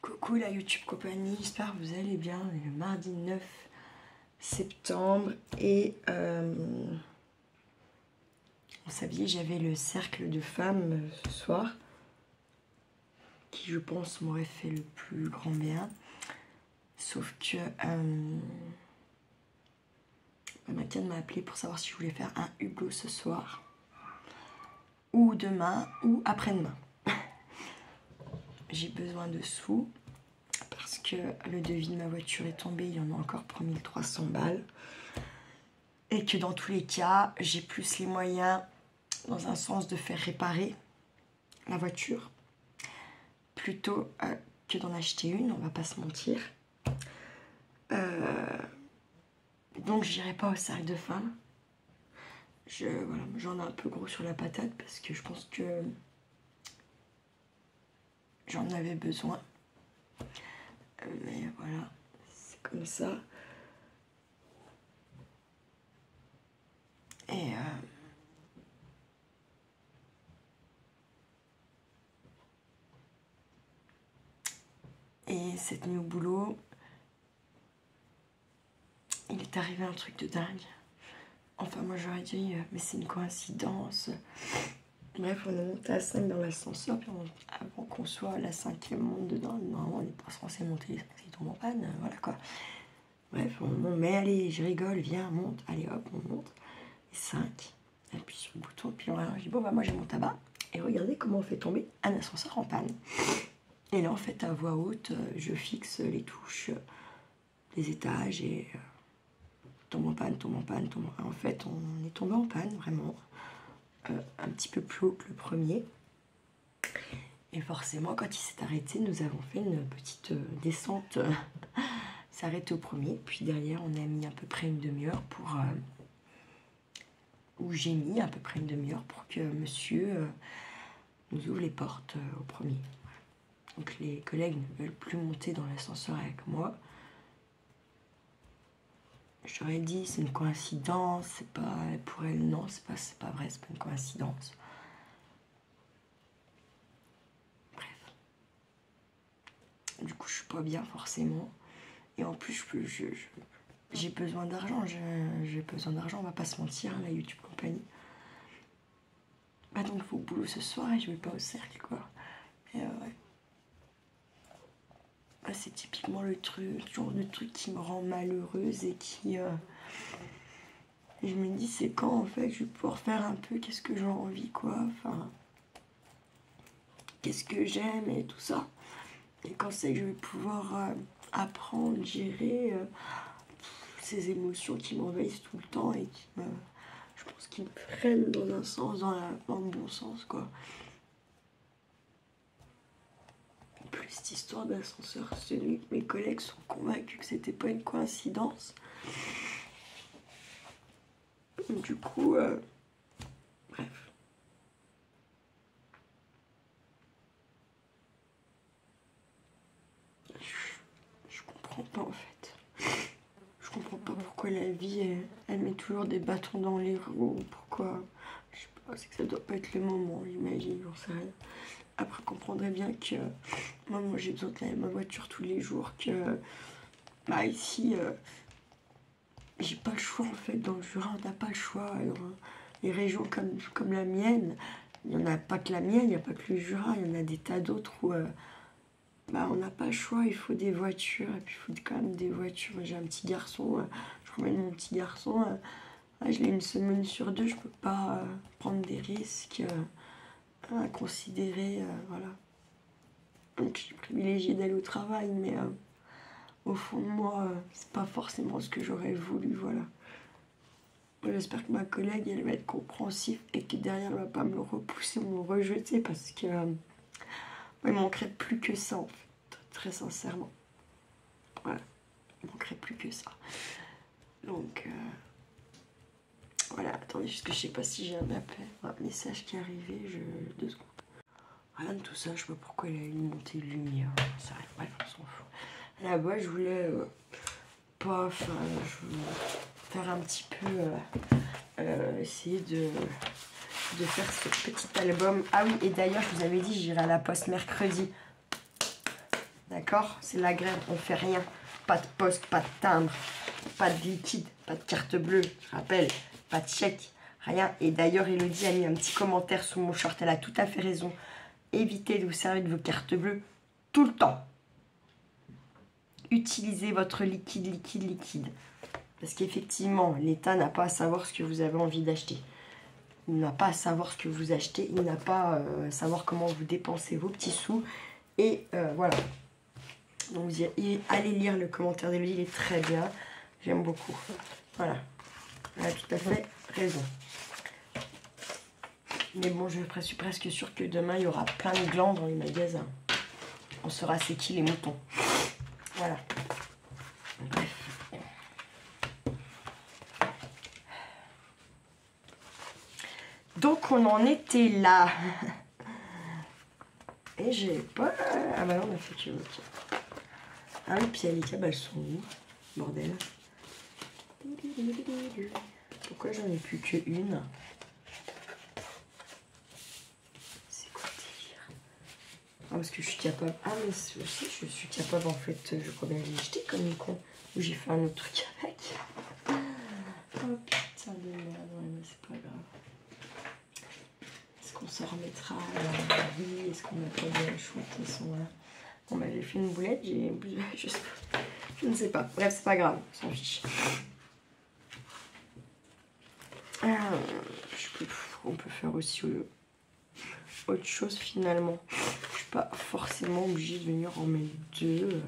Coucou la YouTube compagnie, j'espère que vous allez bien. On est le mardi 9 septembre et vous saviez, j'avais le cercle de femmes ce soir qui je pense m'aurait fait le plus grand bien. Sauf que Mathiane m'a appelé pour savoir si je voulais faire un hublot ce soir ou demain ou après-demain. J'ai besoin de sous parce que le devis de ma voiture est tombé, il y en a encore pour 1300 balles. Et que dans tous les cas, j'ai plus les moyens, dans un sens, de faire réparer la voiture plutôt que d'en acheter une, on va pas se mentir. Donc j'irai pas au cercle de femmes. Voilà, j'en ai un peu gros sur la patate parce que je pense que j'en avais besoin. Mais voilà, c'est comme ça. Et cette nuit au boulot, il est arrivé un truc de dingue. Enfin, moi j'aurais dit, mais c'est une coïncidence. Bref, on est monté à 5 dans l'ascenseur, puis avant qu'on soit à la 5e monte dedans, normalement on n'est pas censé monter, c'est tombe en panne, voilà quoi. Bref, on monte, mais allez, je rigole, viens, monte, allez hop, on monte. Et 5, appuie sur le bouton, puis je dis bon bah moi j'ai mon tabac, et regardez comment on fait tomber un ascenseur en panne. Et là en fait à voix haute, je fixe les touches des étages et tombe en panne, tombe en panne, tombe en panne. En fait on est tombé en panne vraiment. Un petit peu plus haut que le premier. Et forcément, quand il s'est arrêté, nous avons fait une petite descente. S'arrêter au premier. Puis derrière, on a mis à peu près une demi-heure pour... ou j'ai mis à peu près une demi-heure pour que monsieur nous ouvre les portes au premier. Donc les collègues ne veulent plus monter dans l'ascenseur avec moi. Je leur ai dit, c'est une coïncidence, c'est pas pour elle, non, c'est pas vrai, c'est pas une coïncidence. Bref. Du coup, je suis pas bien forcément. Et en plus, j'ai besoin d'argent. J'ai besoin d'argent, on va pas se mentir, la YouTube compagnie. Bah donc, il faut au boulot ce soir et je vais pas au cercle, quoi. Et ouais. C'est typiquement le genre de truc qui me rend malheureuse et qui... je me dis, c'est quand, en fait, je vais pouvoir faire un peu qu'est-ce que j'ai envie, quoi. Enfin, qu'est-ce que j'aime et tout ça. Et quand c'est que je vais pouvoir apprendre, gérer ces émotions qui m'envahissent tout le temps et qui me... Je pense qu'ils me freinent dans un sens, dans le bon sens, quoi. Plus cette histoire d'ascenseur, celui que mes collègues sont convaincus que c'était pas une coïncidence. Du coup, bref. Je comprends pas en fait. Je comprends pas pourquoi la vie, elle met toujours des bâtons dans les roues. Pourquoi? Je sais pas, c'est que ça doit pas être le moment, j'imagine, j'en sais rien. Après, on comprendrait bien que moi j'ai besoin de laver ma voiture tous les jours, que bah ici, j'ai pas le choix en fait. Dans le Jura, on n'a pas le choix. Dans les régions comme la mienne, il n'y en a pas que la mienne, il n'y a pas que le Jura, il y en a des tas d'autres où bah, on n'a pas le choix, il faut des voitures, et puis il faut quand même des voitures. J'ai un petit garçon, je promène mon petit garçon, je l'ai une semaine sur 2, je peux pas prendre des risques à considérer, voilà. Donc je suis privilégiée d'aller au travail, mais au fond de moi, c'est pas forcément ce que j'aurais voulu, voilà. J'espère que ma collègue, elle va être compréhensive et que derrière, elle va pas me repousser ou me rejeter parce que il manquerait plus que ça, en fait, très sincèrement. Voilà, il manquerait plus que ça. Donc, voilà, attendez, juste que je sais pas si j'ai un appel, un message qui est arrivé, 2 secondes. Rien de tout ça, je sais pas pourquoi il a une montée de lumière, ça arrive, bref, on s'en fout. À la base, je voulais je voulais faire un petit peu, essayer de faire ce petit album. Ah oui, et d'ailleurs, je vous avais dit, j'irai à la poste mercredi. D'accord? C'est la grève, on fait rien. Pas de poste, pas de timbre, pas de liquide, pas de carte bleue, je rappelle, pas de chèque, rien. Et d'ailleurs, Elodie a mis un petit commentaire sous mon short, elle a tout à fait raison. Évitez de vous servir de vos cartes bleues tout le temps. Utilisez votre liquide. Parce qu'effectivement, l'État n'a pas à savoir ce que vous avez envie d'acheter. Il n'a pas à savoir ce que vous achetez, il n'a pas à savoir comment vous dépensez vos petits sous. Et voilà. Donc allez lire le commentaire d'Elodie, il est très bien. J'aime beaucoup. Voilà. Elle a tout à fait raison. Mais bon, je suis presque sûre que demain, il y aura plein de glands dans les magasins. On saura c'est qui les moutons. Voilà. Bref. Donc, on en était là. Et j'ai pas... Ah bah non, on a fait que... Okay. Ah oui, puis les câbles, elles sont où? Bordel. Pourquoi j'en ai plus qu'une? C'est quoi le délire? Ah, parce que je suis capable... Ah, mais aussi, je suis capable, en fait, je crois bien que j'ai jeté comme une con. Ou j'ai fait un autre truc avec. Oh, putain de merde. Ouais, mais c'est pas grave. Est-ce qu'on s'en remettra? Oui, est-ce qu'on n'a pas bien shoot? Ils sont là. Bon, bah, j'ai fait une boulette, je ne sais pas. Bref, c'est pas grave, on s'en fiche. On peut faire aussi autre chose finalement. Je suis pas forcément obligée de venir en mettre deux.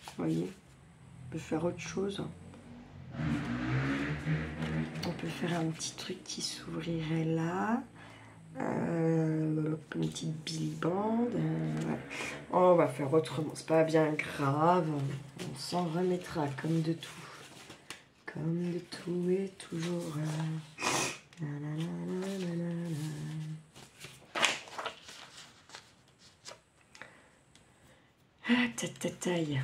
Vous voyez, on peut faire autre chose. On peut faire un petit truc qui s'ouvrirait là. Une petite Billy Band. Ouais. On va faire autrement, c'est pas bien grave. On s'en remettra comme de tout. Comme de tout et toujours. Ah, taille.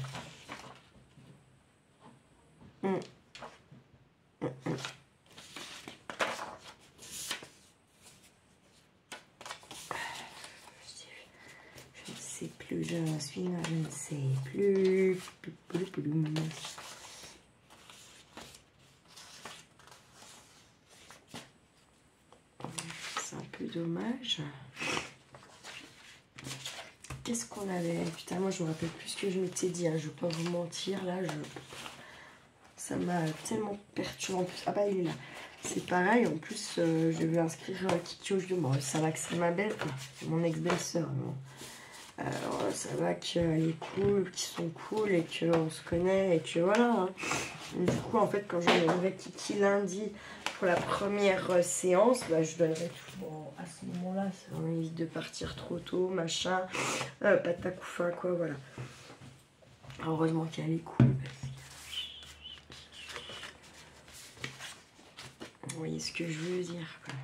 Je ne sais plus, je ne sais plus. C'est un peu dommage. Qu'est-ce qu'on avait? Putain, moi je me rappelle plus ce que je m'étais dit, hein. Je vais pas vous mentir, là, ça m'a tellement perturbé en plus. Ah bah il est là. C'est pareil, en plus je vais inscrire Kiki au jeu. Bon, ça va que c'est ma belle, c'est mon ex-belle-sœur. Ça va qu'elle est cool, qu'ils sont cool et qu'on se connaît et que voilà. Hein. Du coup, en fait, quand j'emmènerai Kiki lundi pour la première séance, bah, je donnerai tout. Bon, à ce moment-là, ça m'évite de partir trop tôt, machin, patac ou fin, quoi, voilà. Heureusement qu'elle est cool. Vous voyez ce que je veux dire, quoi.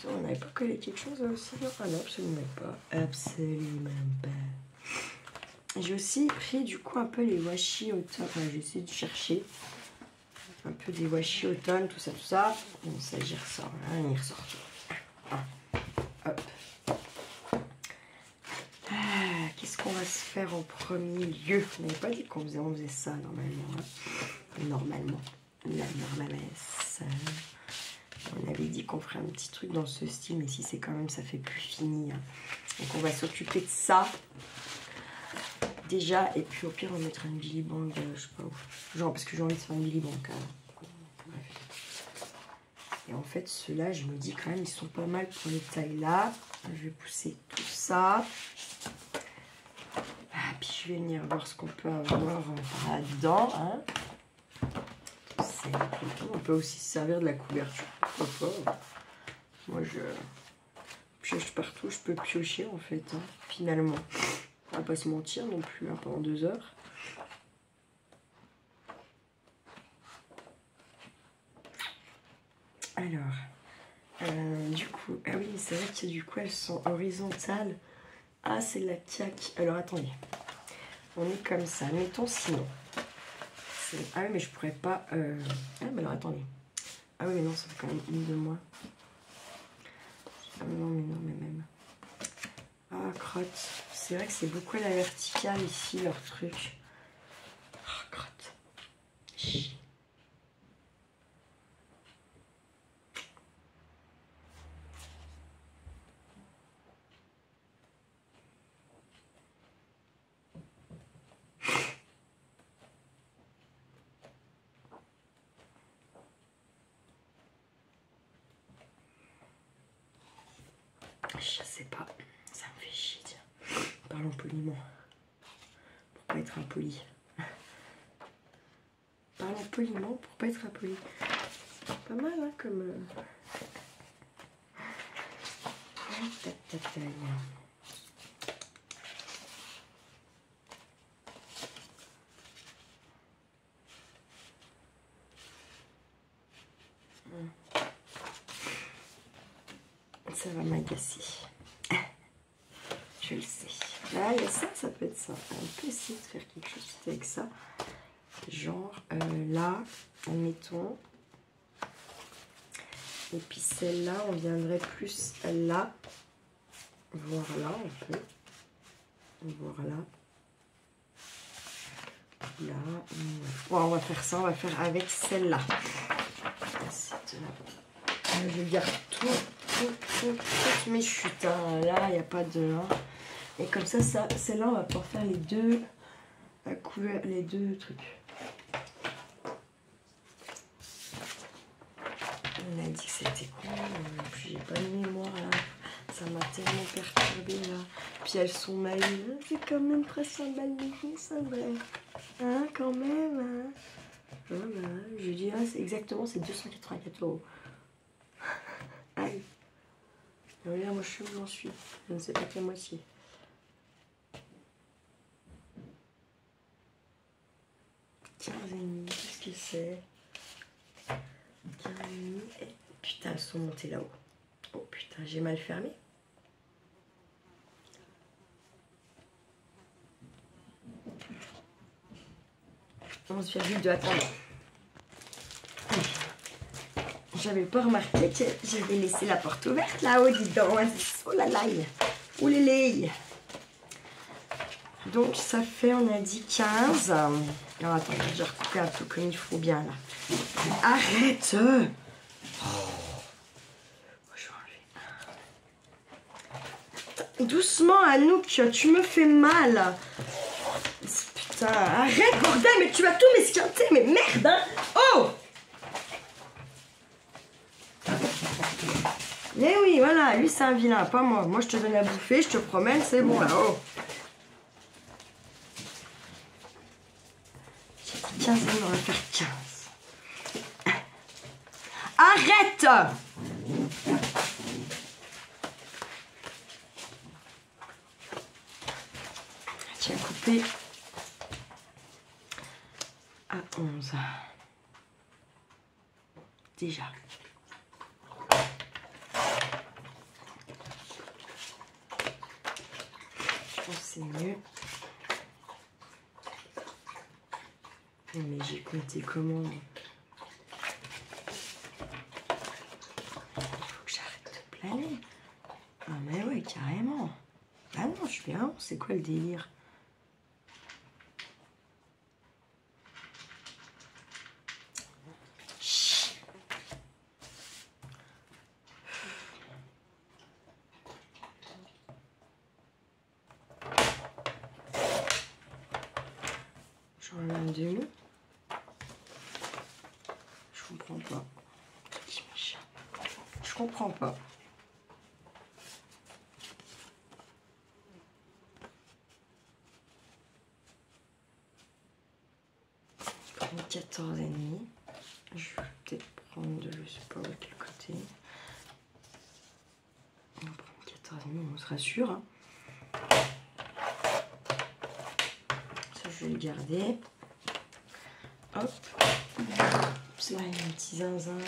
On n'avait pas collé quelque chose aussi? Ah non, absolument pas. Absolument pas. J'ai aussi pris du coup un peu les washi automne. Enfin, j'ai essayé de chercher un peu des washi automne, tout ça. Bon, ça, j'y ressort. Hein, il ressort. Hop. Qu'est-ce qu'on va se faire en premier lieu? On n'avait pas dit qu'on faisait ça normalement. Hein. Normalement. La normalesse. On avait dit qu'on ferait un petit truc dans ce style, mais si c'est quand même, ça fait plus fini. Hein. Donc on va s'occuper de ça. Déjà, et puis au pire, on mettra une Billy Band, je sais pas où. Genre, parce que j'ai envie de faire une Billy Band quand même. Bref. Et en fait, ceux-là, je me dis quand même, ils sont pas mal pour les tailles là. Je vais pousser tout ça. Ah, puis je vais venir voir ce qu'on peut avoir là-dedans. Hein. On peut aussi se servir de la couverture. Pourquoi pas. Moi, je pioche partout. Je peux piocher, en fait, hein, finalement. On va pas se mentir non plus, hein, pendant 2 heures. Alors, du coup... Ah oui, c'est vrai que du coup, elles sont horizontales. Ah, c'est la caque. Alors, attendez. On est comme ça. Mettons sinon. Ah oui, mais je pourrais pas... Ah, mais alors, attendez. Ah oui, mais non, ça fait quand même une de moins. Ah mais non, mais même. Ah, Ah, crotte. C'est vrai que c'est beaucoup à la verticale ici, leur truc. Oh, crotte. Chut. Je sais pas, ça me fait chier, tiens. Parlons poliment. Pour pas être impoli. Parlons poliment pour pas être impoli. Pas mal, hein, comme... Ça va m'agacer. Je le sais. Là, il y a ça, ça peut être ça. On peut essayer de faire quelque chose avec ça. Genre là, admettons. Et puis celle-là, on viendrait plus là. Voir là, on peut. Voir là. Là. Ouais, on va faire ça, on va faire avec celle-là. Je garde toutes mes chutes. Hein. Là, il n'y a pas de... Hein. Et comme ça, celle-là, on va pouvoir faire les deux couleurs, les deux trucs. On a dit que c'était cool, puis j'ai pas de mémoire là. Ça m'a tellement perturbée là. Puis elles sont maillées. C'est quand même presque un bal de jour, ça vrai. Hein, quand même. Hein. Voilà. Je dis, ah, c'est exactement, c'est 284 €. Aïe. Regarde, moi je sais où j'en suis. Je ne sais pas que la moitié. Qu'est-ce que c'est? 15,5. Putain, elles sont montées là-haut. Oh putain, j'ai mal fermé. Attends. J'avais pas remarqué que j'avais laissé la porte ouverte là-haut, dis donc. Oh là là. Oh les lait. Donc ça fait, on a dit 15. Alors attends, je vais recouper un peu comme il faut bien là. Arrête. Doucement, Anouk, tu me fais mal. Putain, arrête, bordel, mais tu vas tout m'esquinter, mais merde, hein. Oh. Mais oui, voilà, lui c'est un vilain, pas moi. Moi je te donne à bouffer, je te promène, c'est bon là, oh. J'ai dit 15 ans, on va faire 15. Arrête. Tiens, coupé à 11. Déjà. Je pense que c'est mieux. Mais j'ai compté comment? Il faut que j'arrête de planer. Ah mais ouais, carrément. Ah non, je suis bien. C'est quoi le délire? J'en ai un demi. Je comprends pas. Je comprends pas. Je prends 14,5. Je vais peut-être prendre de je sais pas de quel côté. On va prendre 14,5, on sera sûr. Hein. Ça, je vais le garder. Hop. C'est là, il y a un petit zinzin. Là.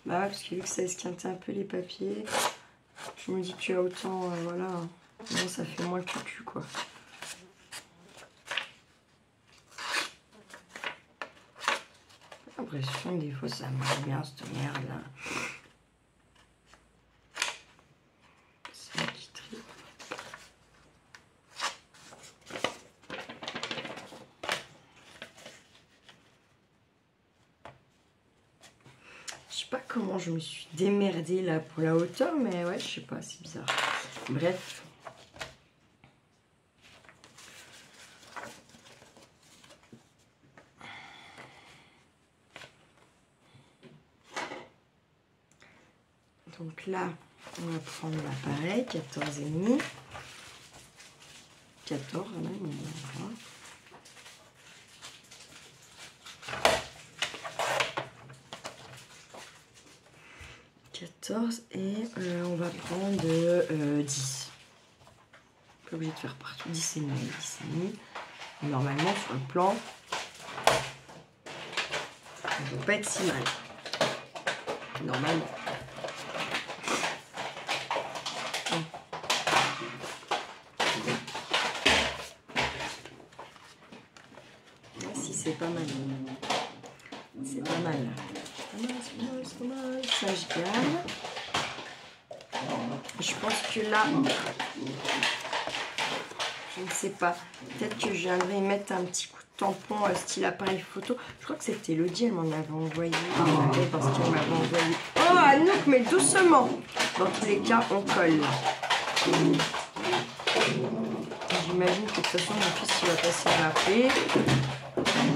Bah ouais, parce que vu que ça esquintait un peu les papiers, je me dis que tu as autant, voilà. Non, ça fait moins cucu, quoi. l'impression que des fois ça marche bien cette merde là. C'est moi qui trie. Je sais pas comment je me suis démerdée là pour la hauteur, mais ouais, je sais pas, c'est bizarre. Bref. Donc là, on va prendre l'appareil, 14,5. 14 même, voilà. Et on va prendre 10. Pas obligé de faire partout 10 et demi, 10 et demi. Normalement sur le plan, ça ne doit pas être si mal. Normalement. Si c'est pas mal. C'est pas mal. C'est pas mal. Ça je gagne. Je pense que là, je ne sais pas. Peut-être que je viendrai mettre un petit coup de tampon style appareil photo. Je crois que c'était Elodie, elle m'en avait envoyé. Parce qu'elle m'avait envoyé. Oh Anouk, mais doucement. Dans tous les cas, on colle. J'imagine que de toute façon, mon fils il va passer à l'appeler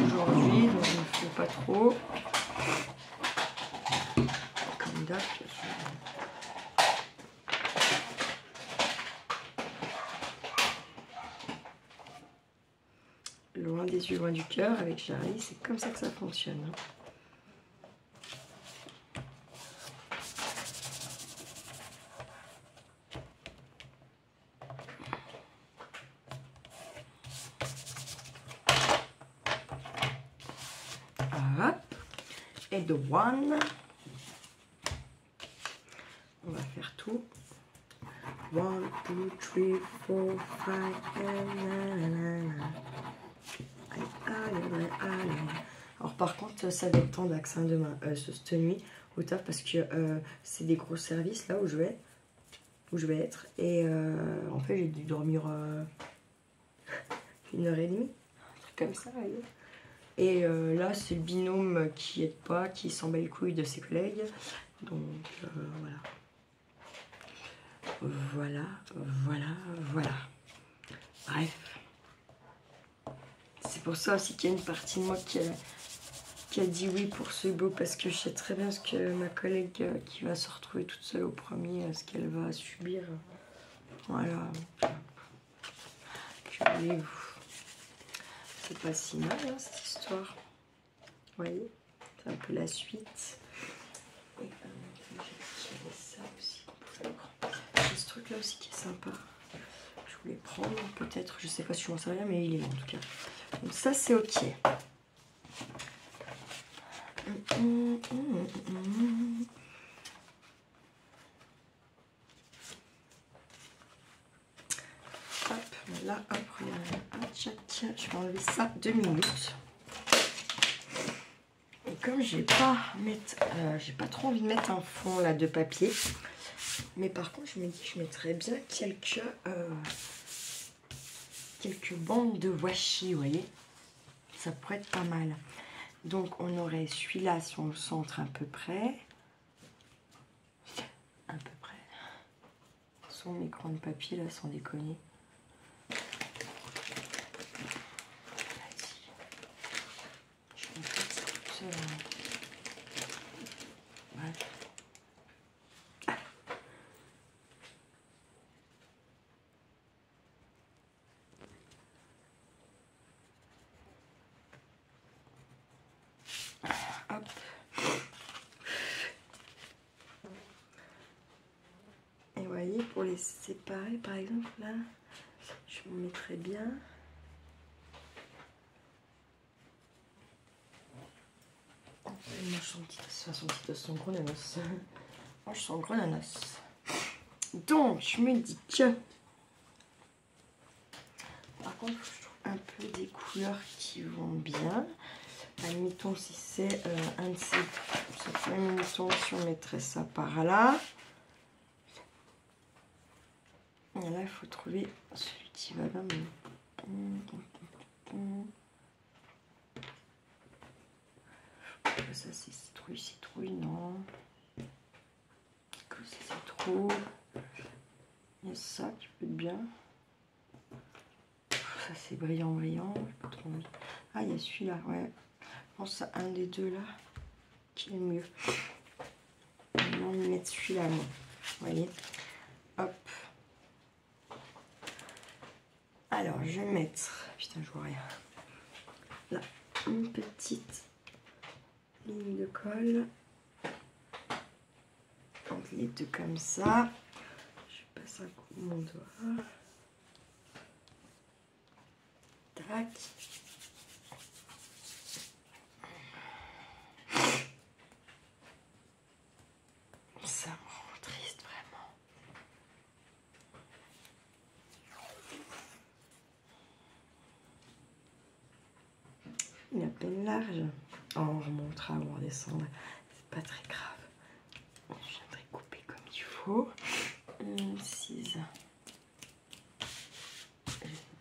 aujourd'hui, donc il ne faut pas trop. Comme d'hab. Loin des yeux, loin du cœur, avec Charlie, c'est comme ça que ça fonctionne. Hop. Et de one. On va faire tout. 1, 2, 3, 4, 5. Alors par contre, ça va être tendax demain, cette nuit au taf, parce que c'est des gros services là où je vais être. Et en fait, j'ai dû dormir 1h30, un truc comme ça. Voyez. Et là, c'est le binôme qui aide pas, qui s'en bat les couilles de ses collègues. Donc voilà. Voilà. Bref. C'est pour ça aussi qu'il y a une partie de moi qui a dit oui pour ce beau, parce que je sais très bien ce que ma collègue qui va se retrouver toute seule au premier, ce qu'elle va subir. Voilà. Que voulez-vous? C'est pas si mal hein, cette histoire. Vous voyez? C'est un peu la suite. Et j'ai ça aussi. J'ai ce truc là aussi qui est sympa. Je voulais prendre peut-être, je sais pas si je m'en servir, mais il est là en tout cas. Donc ça c'est ok. Hop, là, hop, regardez. Je vais enlever ça 2 minutes. Et comme j'ai pas trop envie de mettre un fond là de papier, mais par contre je me dis que je mettrais bien quelques bandes de washi, vous voyez, ça pourrait être pas mal. Donc on aurait celui-là si on le centre à peu près, son écran de papier là, sans déconner. Je vais faire ça toute seule. Voilà. Hop. Et vous voyez, pour les séparer, par exemple, là, je me mettrais bien. Mange son petit os, son gros nanos. Mange son gros nanos. Donc, je me dis que... Par contre, je trouve un peu des couleurs qui vont bien. Admettons si c'est un de ces... Admettons si on mettrait ça par là. Et là, il faut trouver celui qui va là. Ça, c'est citrouille, non. C'est trop. Il y a ça qui peut être bien. Ça, c'est brillant. Pas trop envie. Ah, il y a celui-là, ouais. Je pense à un des deux là qui est mieux. On va mettre celui-là, moi. Vous voyez. Hop. Alors, je vais mettre... Putain, je vois rien. Là, une petite ligne de colle. Entre les deux comme ça. Je passe un coup de mon doigt. Tac. Ça me rend triste, vraiment. Il est à peine large. Oh, on remontera, on redescendre. C'est pas très grave. Je viendrai couper comme il faut. Une cise.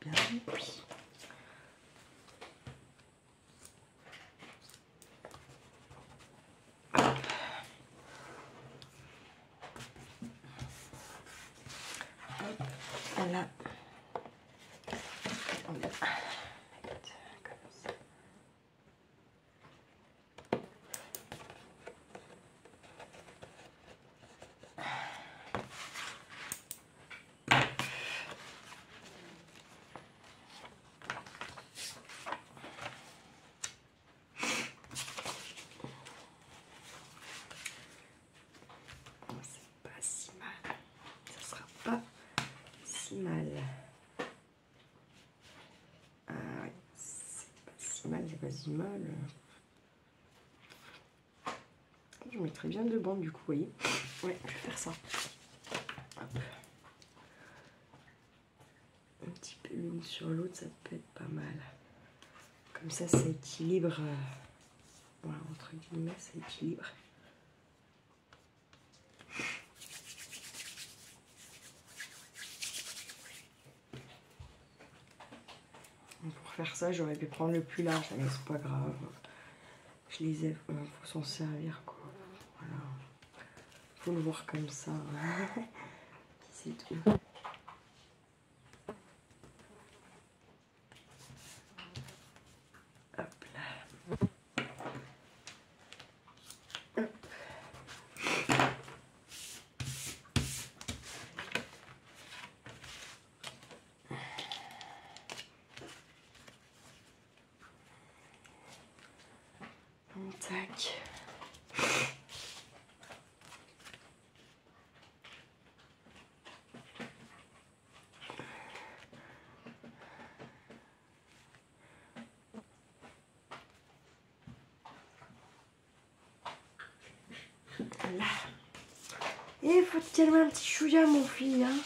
Bien, oui. Voilà. On va mettre comme ça. C'est pas si mal. Ça sera pas si mal. Ah ouais, c'est pas si mal, c'est pas si mal. Je mettrais bien deux bandes du coup, vous voyez. Ouais, je vais faire ça. Hop. Un petit peu l'une sur l'autre, ça peut être pas mal. Comme ça équilibre. Voilà, entre guillemets, ça équilibre. Pour faire ça, j'aurais pu prendre le plus large, mais c'est pas grave. Je les ai, faut s'en servir quoi. Voilà. Faut le voir comme ça. C'est tout. Hop là. Hop. Tac. Là. Et il faut te calmer un petit chouïa, mon fils, hein.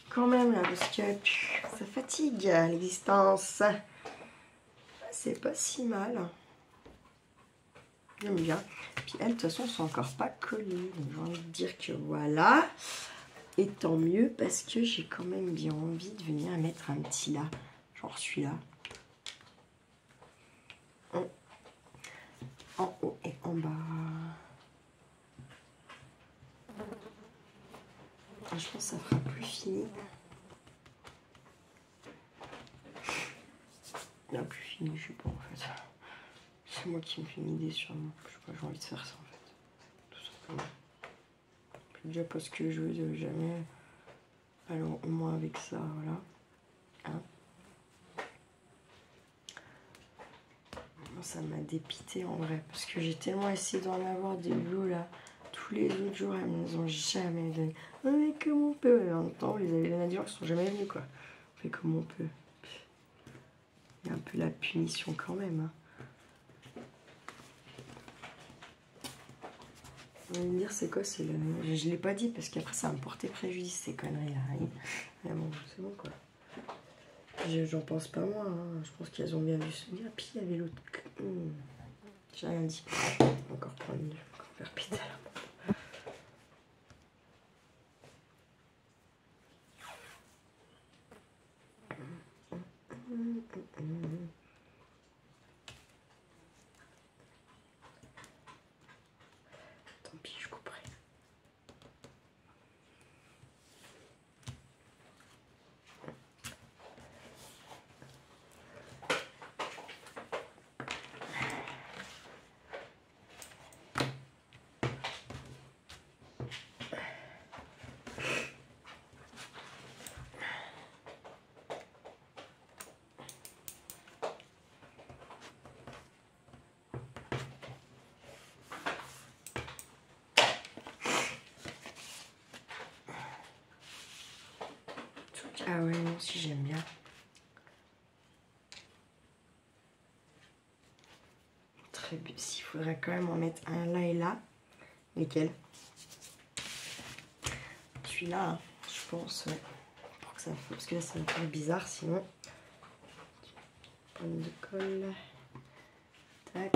Quand même, là, parce que ça fatigue l'existence. C'est pas si mal. J'aime bien. Puis elles, de toute façon, elles sont encore pas collées. Donc j'ai envie de dire que voilà. Et tant mieux, parce que j'ai quand même bien envie de venir mettre un petit là. Genre celui-là. En haut et en bas. Je pense que ça fera plus fini. Non, plus fini, je sais pas en fait. C'est moi qui me fais une idée sûrement. Je sais pas, j'ai envie de faire ça en fait. Tout simplement. Puis déjà parce que je veux jamais. Alors au moins avec ça, voilà. Hein. Ça m'a dépité en vrai. Parce que j'ai tellement essayé d'en avoir des lots là. Tous les autres jours, elles ne nous ont jamais donné. On fait comme on peut. Et en même temps, on les avait donné à des gens qui sont jamais venus quoi. On fait comme on peut. Il y a un peu la punition quand même. Hein. On va me dire c'est quoi, c'est le... Je l'ai pas dit parce qu'après ça va me porter préjudice ces conneries là. Mais bon, c'est bon quoi. J'en pense pas moi, hein. Je pense qu'elles ont bien vu se dire. Puis il y avait l'autre J'ai rien dit. Encore prendre une. Encore faire péter la montre. Tant pis, je couperai. Ah ouais, moi aussi j'aime bien. Très bien. S'il faudrait quand même en mettre un là et là. Lesquels? Celui-là, hein, je pense, ouais. Pour que ça, parce que là, ça va faire bizarre sinon. Pomme de colle. Tac.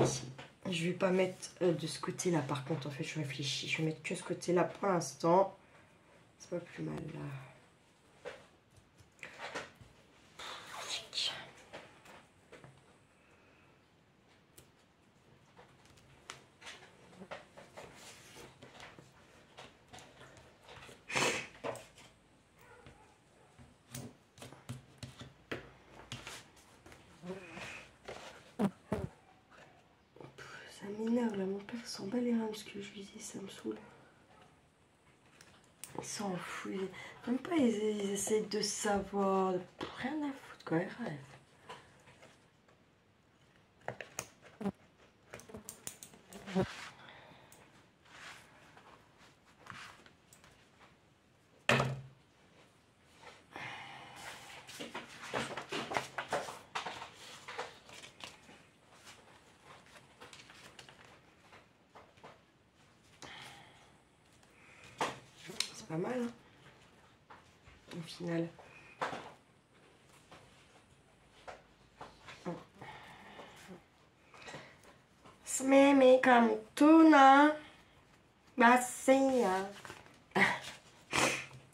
Je vais pas mettre de ce côté-là. Par contre, en fait, je réfléchis. Je vais mettre que ce côté-là pour l'instant. C'est pas plus mal là. Ça m'énerve là, mon père s'en bat les reins de ce que je lui dis, ça me saoule. Ils s'en foutent, même pas ils essayent de savoir, rien à foutre quoi, ils rêvent. C'est pas mal, hein, au final. Smeme comme tuna. Bassia.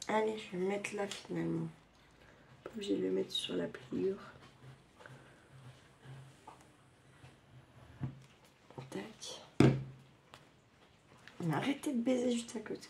Allez, je vais mettre là finalement. Pas obligé de le mettre sur la pliure. Tac. Mais arrêtez de baiser juste à côté.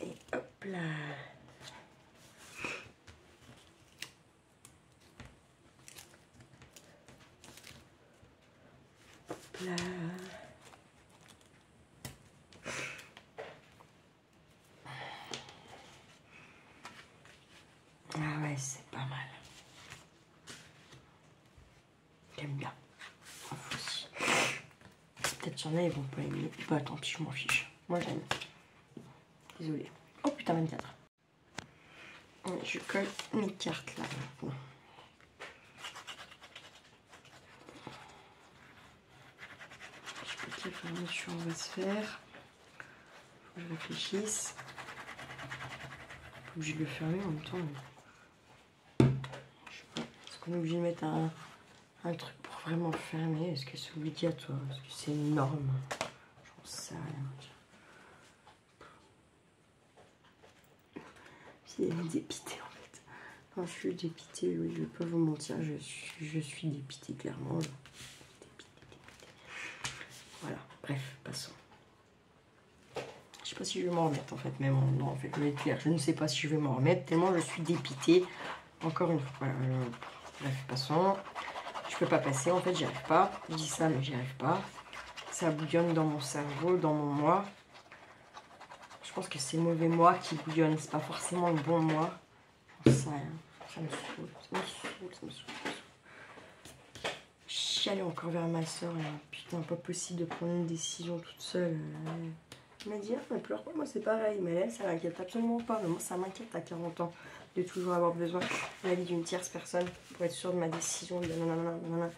Et hop là. Hop là. Ah ouais, c'est pas mal. J'aime bien. Aussi. Peut-être qu'il y en a, ils vont pas aimer. Bah tant pis, je m'en fiche. Moi j'aime. Désolée. Oh putain, 24. Je colle mes cartes là maintenant. Je sais pas quelle fermeture on va se faire. Faut que je réfléchisse. Faut que je le fermer en même temps. Je sais pas. Est-ce qu'on est obligé de mettre un truc pour vraiment fermer? Est-ce que c'est obligatoire? Est-ce que c'est une norme? J'en sais rien. Puis elle est dépitée en fait. Enfin, je suis dépitée, oui, je vais pas vous mentir, je suis dépitée clairement. Dépitée. Voilà, bref, passons. Je sais pas si je vais m'en remettre en fait, même non, en fait, mais clair, je ne sais pas si je vais m'en remettre tellement je suis dépitée. Encore une fois, voilà, bref, passons. Je peux pas passer, en fait, j'y arrive pas. Je dis ça, mais j'y arrive pas. Ça bouillonne dans mon cerveau, dans mon moi. Je pense que c'est le mauvais moi qui bouillonne, c'est pas forcément le bon moi. Ça me saoule, ça me saoule, ça me saoule. chialer encore vers ma soeur. Putain, pas possible de prendre une décision toute seule. Elle m'a dit, ah, mais pleure pas, moi c'est pareil. Mais elle, ça m'inquiète absolument pas. Mais moi, ça m'inquiète à 40 ans de toujours avoir besoin de l'avis d'une tierce personne pour être sûre de ma décision. Nanana.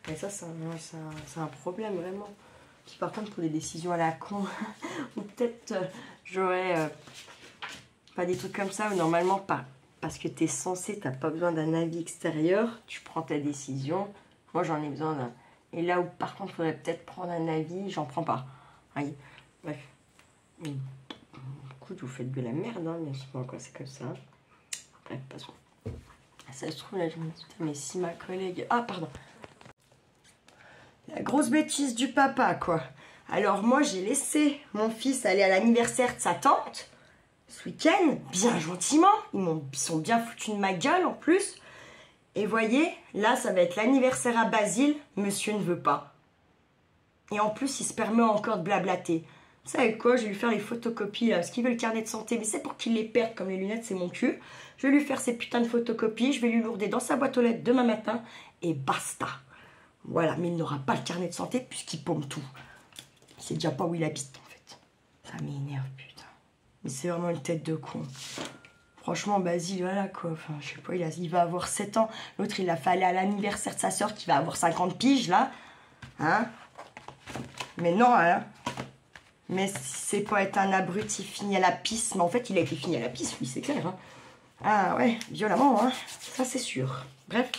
Et ça, c'est un problème, vraiment. Puis par contre, pour des décisions à la con, ou peut-être j'aurais pas des trucs comme ça, ou normalement pas. Parce que tu es censé, tu n'as pas besoin d'un avis extérieur, tu prends ta décision. Moi, j'en ai besoin d'un. Et là où, par contre, il faudrait peut-être prendre un avis, j'en prends pas. Voyez. Bref. Écoute, vous faites de la merde, hein, bien sûr, quoi, c'est comme ça. Bref, passons. Ça se trouve, là, je me dis, putain, mais si ma collègue. Ah, pardon. La grosse bêtise du papa, quoi. Alors, moi, j'ai laissé mon fils aller à l'anniversaire de sa tante. Ce week-end, bien gentiment, ils sont bien foutus de ma gueule en plus. Et voyez, là, ça va être l'anniversaire à Basile, monsieur ne veut pas. Et en plus, il se permet encore de blablater. Vous savez quoi, je vais lui faire les photocopies, là, parce qu'il veut le carnet de santé, mais c'est pour qu'il les perde, comme les lunettes, c'est mon cul. Je vais lui faire ces putains de photocopies, je vais lui lourder dans sa boîte aux lettres demain matin, et basta. Voilà, mais il n'aura pas le carnet de santé, puisqu'il paume tout. Il sait déjà pas où il habite, en fait. Ça m'énerve, putain. Mais c'est vraiment une tête de con. Franchement, Basile, voilà quoi. Enfin, je sais pas, il va avoir 7 ans. L'autre, il a fait aller à l'anniversaire de sa soeur qui va avoir 50 piges, là. Hein? Mais non, hein? Mais c'est pas être un abruti fini à la pisse. Mais en fait, il a été fini à la pisse, lui, c'est clair. Hein? Ah ouais, violemment, hein? Ça, c'est sûr. Bref.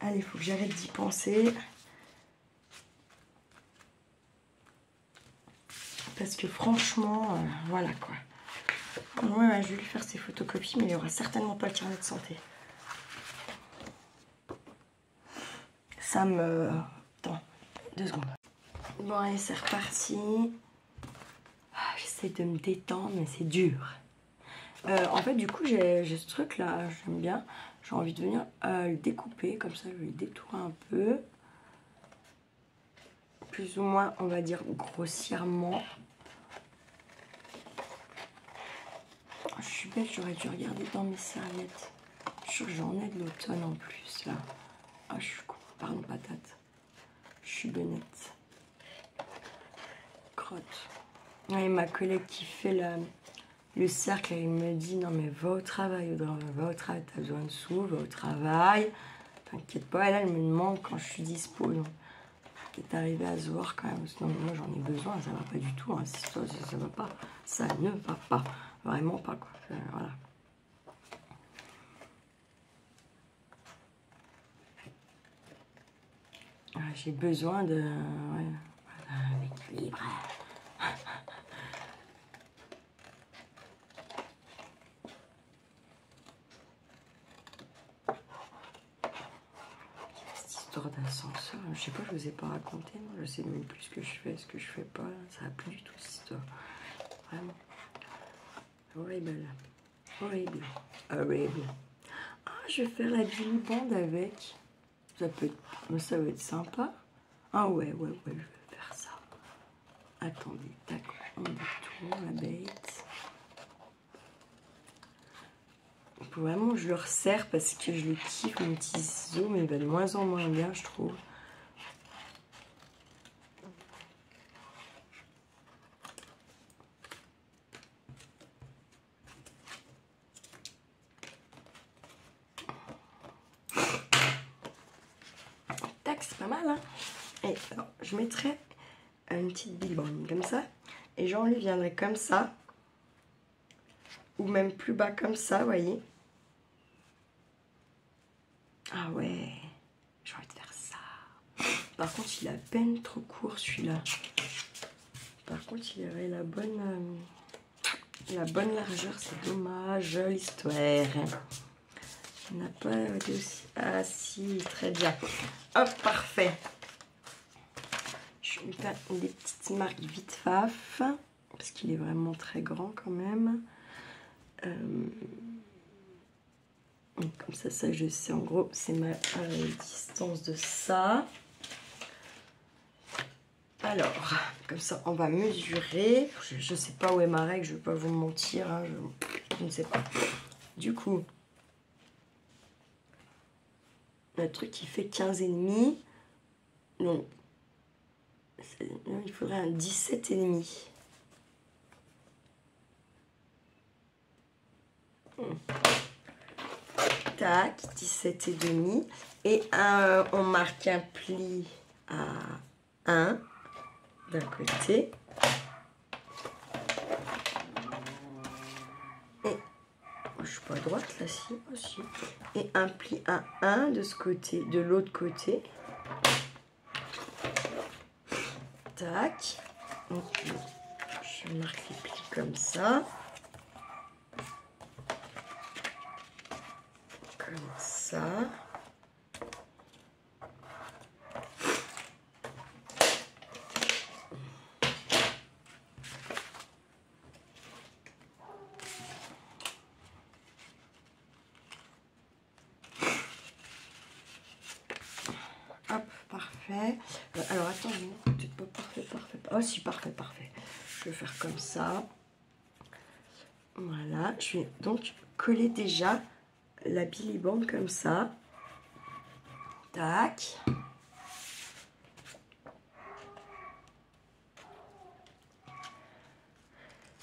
Allez, faut que j'arrête d'y penser. Parce que franchement, voilà quoi. Ouais, je vais lui faire ses photocopies, mais il n'y aura certainement pas le carnet de santé. Ça me... Attends, 2 secondes. Bon, allez, c'est reparti. Ah, j'essaie de me détendre, mais c'est dur. En fait, du coup, j'ai ce truc-là, j'aime bien. J'ai envie de venir le découper, comme ça, je vais le détourer un peu. Plus ou moins, on va dire, grossièrement. Je suis bête, j'aurais dû regarder dans mes serviettes. Je suis sûre que j'en ai de l'automne en plus, là. Ah, je suis con. Pardon, patate. Je suis benette. Crotte. Et ma collègue qui fait le cercle, elle me dit, non mais va au travail, Audrey, va au travail, t'as besoin de sous, va au travail. T'inquiète pas, elle me demande quand je suis dispo. Donc, qui est arrivé à se voir quand même. Sinon, moi j'en ai besoin, ça va pas du tout. Hein. Ça va pas. Ça ne va pas. Vraiment pas, quoi. Voilà. Ah, j'ai besoin de... Ouais, voilà, l'équilibre. Cette histoire d'ascenseur, je sais pas, je vous ai pas raconté. Moi, je sais même plus ce que je fais, ce que je fais pas. Ça a plus du tout cette histoire. Vraiment. Horrible. Horrible. Horrible. Ah, je vais faire la Billy Band avec. Ça va être sympa. Ah ouais, je vais faire ça. Attendez, tac, on détourne la bête. Vraiment, je le resserre parce que je le kiffe, mon petit ciseau, mais il va de moins en moins bien, je trouve. Tac, c'est pas mal, hein. Et alors, je mettrai une petite Billy Band comme ça, et j'en lui viendrai comme ça, ou même plus bas comme ça, vous voyez. Ah ouais, j'ai envie de faire ça. Par contre, il est à peine trop court celui-là. Par contre, il avait la bonne largeur, c'est dommage, l'histoire. On n'a pas été aussi... Ah si, très bien. Hop, parfait. Je vais faire des petites marques vite faf, parce qu'il est vraiment très grand quand même. Comme ça je sais en gros, c'est ma distance de ça. Alors, comme ça on va mesurer. Je sais pas où est ma règle, je vais pas vous mentir, hein, je ne sais pas. Du coup, le truc qui fait 15,5. Non. Non, il faudrait un 17,5. Tac, 17,5. Et on marque un pli à 1 d'un côté. Et je suis pas à droite là, si aussi. Et un pli à 1 de ce côté, de l'autre côté. Tac. Donc, je marque les plis comme ça. Comme ça. Hop, parfait. Alors, attendez, peut-être pas parfait. Oh, si, parfait. Je vais faire comme ça. Voilà, je vais donc coller déjà la Billy Band comme ça. Tac.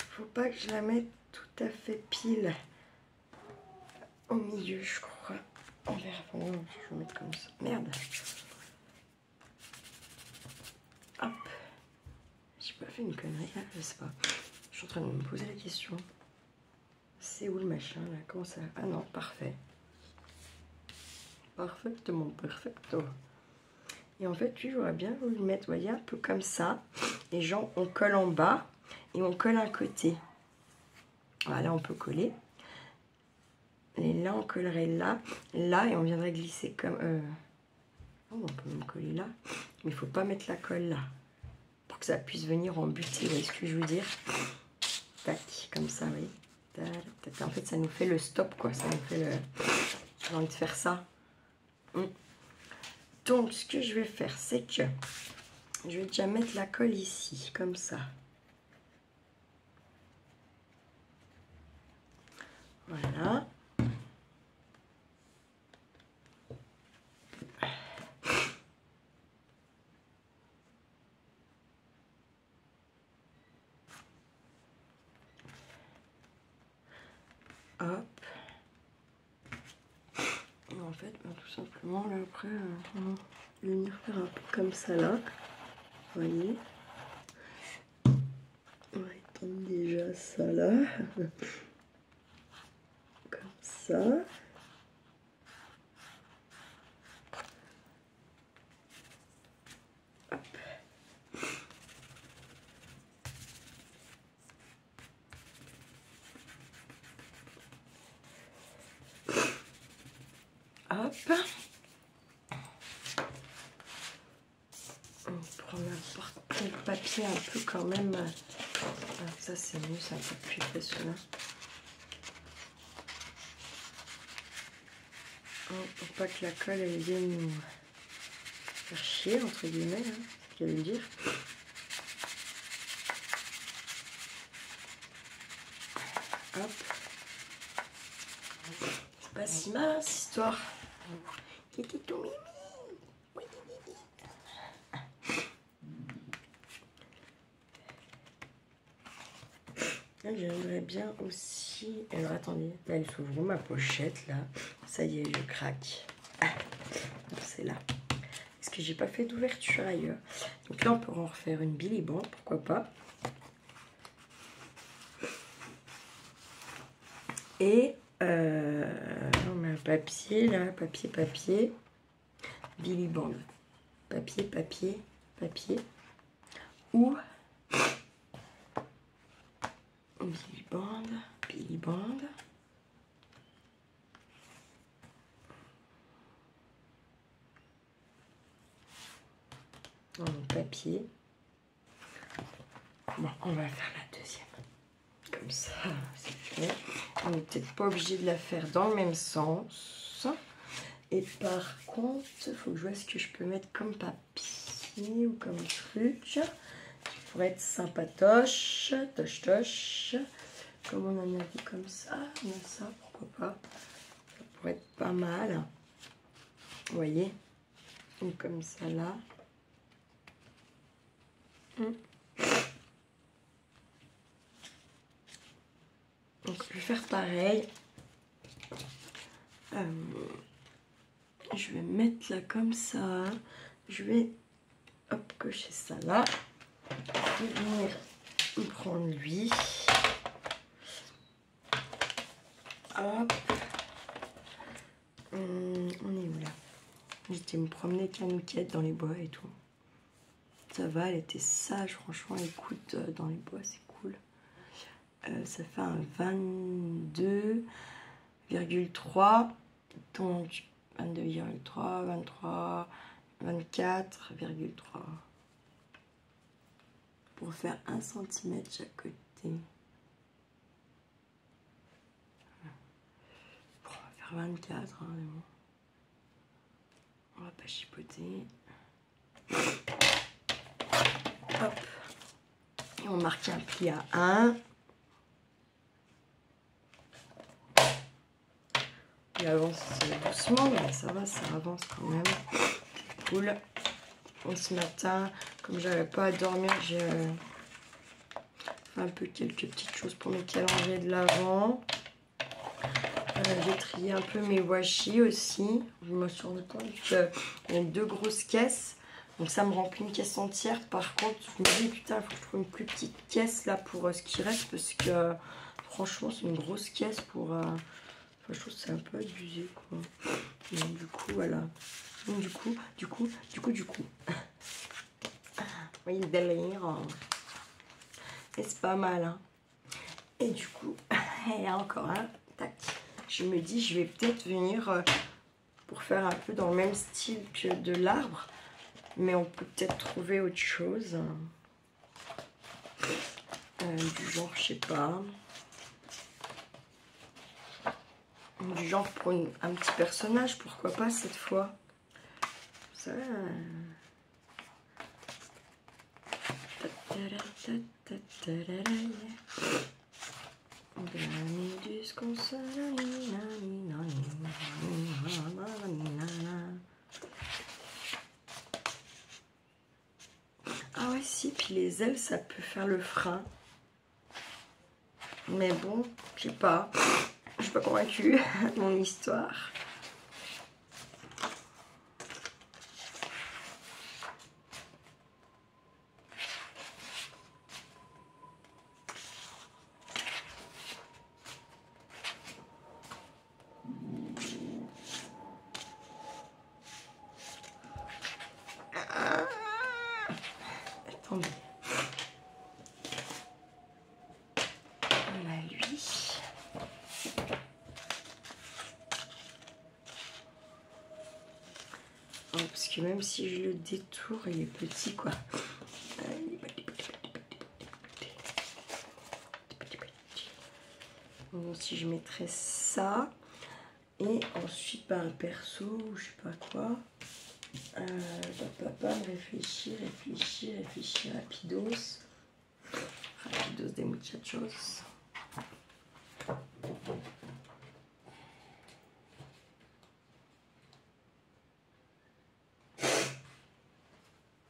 Faut pas que je la mette tout à fait pile au milieu, je crois. On verra. Non, je vais mettre comme ça. Merde. Hop. J'ai pas fait une connerie là, je sais pas. Je suis en train de me poser la question. C'est où le machin là? Comment ça? Ah non, parfait. Parfaitement, perfecto. Et en fait, lui, j'aurais bien voulu le mettre, vous voyez, un peu comme ça. Et genre, on colle en bas et on colle un côté. Voilà, on peut coller. Et là, on collerait là, et on viendrait glisser comme... Oh, on peut même coller là. Mais il ne faut pas mettre la colle là. Pour que ça puisse venir en butée, vous voyez ce que je veux dire? Tac, comme ça, vous voyez. En fait, ça nous fait le stop, quoi. Ça nous fait le... J'ai envie de faire ça. Donc, ce que je vais faire, c'est que je vais déjà mettre la colle ici, comme ça. Voilà. Hop. Et en fait, tout simplement, là, après, on va venir faire un peu comme ça, là. Vous voyez? On va étendre déjà ça, là. Comme ça. Hop. Hop. On prend n'importe quel papier un peu quand même. Ah, ça c'est mieux, c'est un peu plus épais celui-là. Pour pas que la colle elle vienne nous faire chier entre guillemets, hein, c'est ce qu'elle veut dire. Hop. C'est pas si mal cette histoire. Kiki tout mimi. J'aimerais bien aussi... Alors attendez, là il s'ouvre ma pochette là. Ça y est, je craque. Ah, c'est là. Parce que j'ai pas fait d'ouverture ailleurs. Donc là on peut en refaire une Billy Band, pourquoi pas. Et on met un papier là, papier. Billy Band. Papier. Ou Billy Band. En papier. Bon, on va faire la deuxième. Comme ça, c'est fait. On n'est peut-être pas obligé de la faire dans le même sens. Et par contre, il faut que je vois ce que je peux mettre comme papier ou comme truc. Qui pourrait être sympatoche, toche. Comme on en a vu comme ça, on a ça, pourquoi pas. Ça pourrait être pas mal. Vous voyez? Ou comme ça là. Donc je vais faire pareil. Je vais mettre là comme ça. Je vais hop cocher ça là. Je vais venir me prendre lui. Hop. On est où là? J'étais me promener Camouquette dans les bois et tout. Ça va, elle était sage, franchement, écoute, dans les bois, c'est cool. Ça fait un 22,3. Donc 22,3, 23, 24,3. Pour faire 1 cm chaque côté. Bon, on va faire 24, hein, mais bon. On va pas chipoter. Hop. Et on marque un pli à 1. Il avance doucement, mais ça va, ça avance quand même. Cool. Et ce matin, comme j'avais pas à dormir, j'ai fait un peu quelques petites choses pour mes calendriers de l'Avent. J'ai trié un peu mes washi aussi. Je me suis rendu compte qu'il y a 2 grosses caisses. Donc ça me remplit une caisse entière. Par contre, je me dis, putain, il faut que je trouve une plus petite caisse là pour ce qui reste. Parce que franchement, c'est une grosse caisse pour... Enfin, je trouve que c'est un peu abusé, quoi. Donc du coup, voilà. Donc du coup. Oui, le délire. Et c'est pas mal, hein. Et du coup, il y a encore un. Tac. Je me dis, je vais peut-être venir pour faire un peu dans le même style que de l'arbre. Mais on peut peut-être trouver autre chose. Du genre, je sais pas. Du genre pour un petit personnage, pourquoi pas cette fois. Ça. Ah ouais, si, puis les ailes, ça peut faire le frein. Mais bon, je sais pas. Je suis pas convaincue de mon histoire. Attendez. On a lui. Oh, parce que même si je le détourne, il est petit, quoi. Donc, si je mettrais ça, et ensuite par un perso, ou je sais pas quoi, papa me réfléchir, rapidos des muchachos.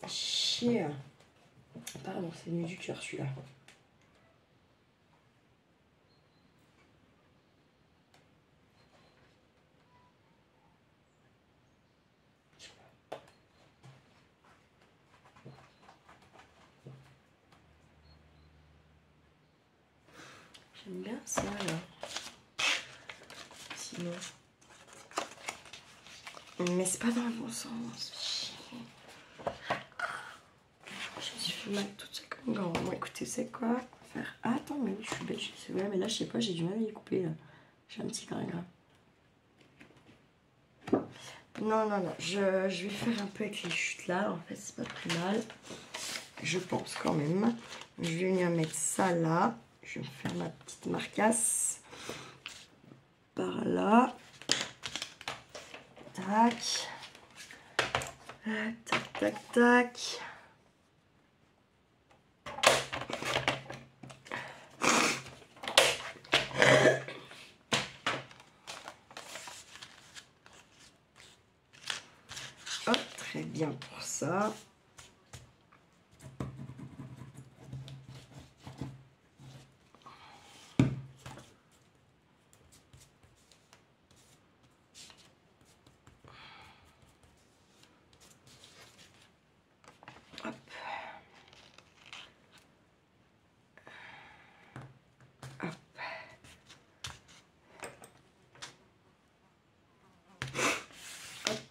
Chier. Pardon, c'est venu du cœur celui-là. J'aime bien ça là. Sinon. Mais c'est pas dans le bon sens. Je me suis fait mal toute seule comme grand. Bon, écoutez, c'est quoi faire? Ah, attends, mais oui, je suis bête, je sais pas, mais là, je sais pas, j'ai du mal à y couper. J'ai un petit grain là. Non, je vais faire un peu avec les chutes là. En fait, c'est pas plus mal. Je pense quand même. Je vais venir mettre ça là. Je vais faire ma petite marcasse par là. Tac. Tac, tac, tac. Hop, très bien pour ça.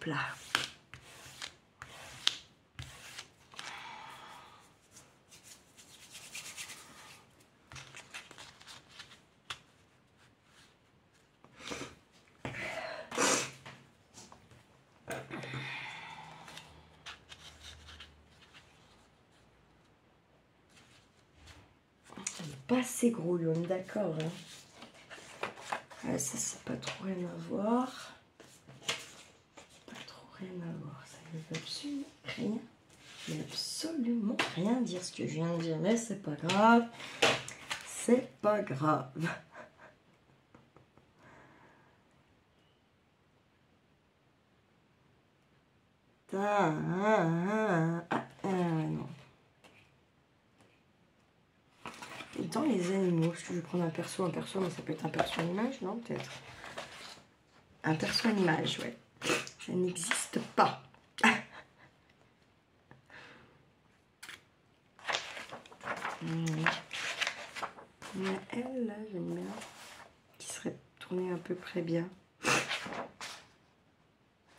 Hop là. Pas assez gros, on est d'accord. Hein. Ah, ça, c'est pas trop rien à voir. Pas trop rien à voir. Ça ne veut absolument rien. Mais absolument rien dire ce que je viens de dire. Mais c'est pas grave. C'est pas grave. Non. Et dans les animaux, je vais prendre un perso, mais ça peut être un perso image, non? Peut-être. Un perso image, ouais. Ça n'existe pas. Mais elle, là, j'aime bien. Qui serait tournée à peu près bien.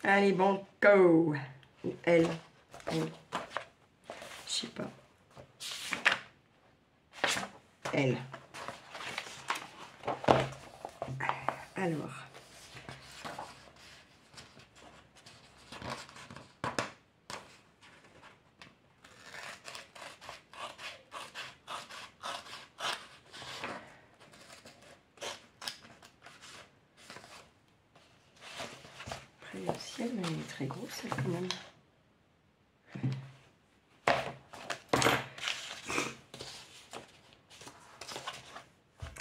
Allez, banco. Elle. Je sais pas. Elle. Alors. Après, le ciel, elle est très grosse, elle, quand même.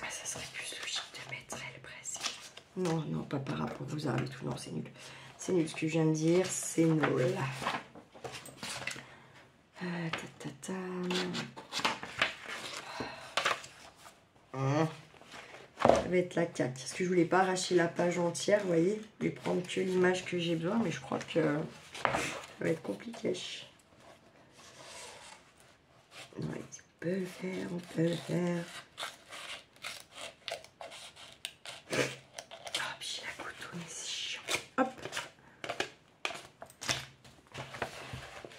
Ça serait plus logique de mettre elle presque. Non, non, pas par rapport aux arbres et tout. Non, c'est nul. C'est nul ce que je viens de dire. C'est nul. Ça va être la 4. Parce que je voulais pas arracher la page entière, vous voyez. Je vais prendre que l'image que j'ai besoin, mais je crois que ça va être compliqué. Ouais, on peut le faire, on peut le faire. Ah, puis la couteau, c'est chiant. Hop.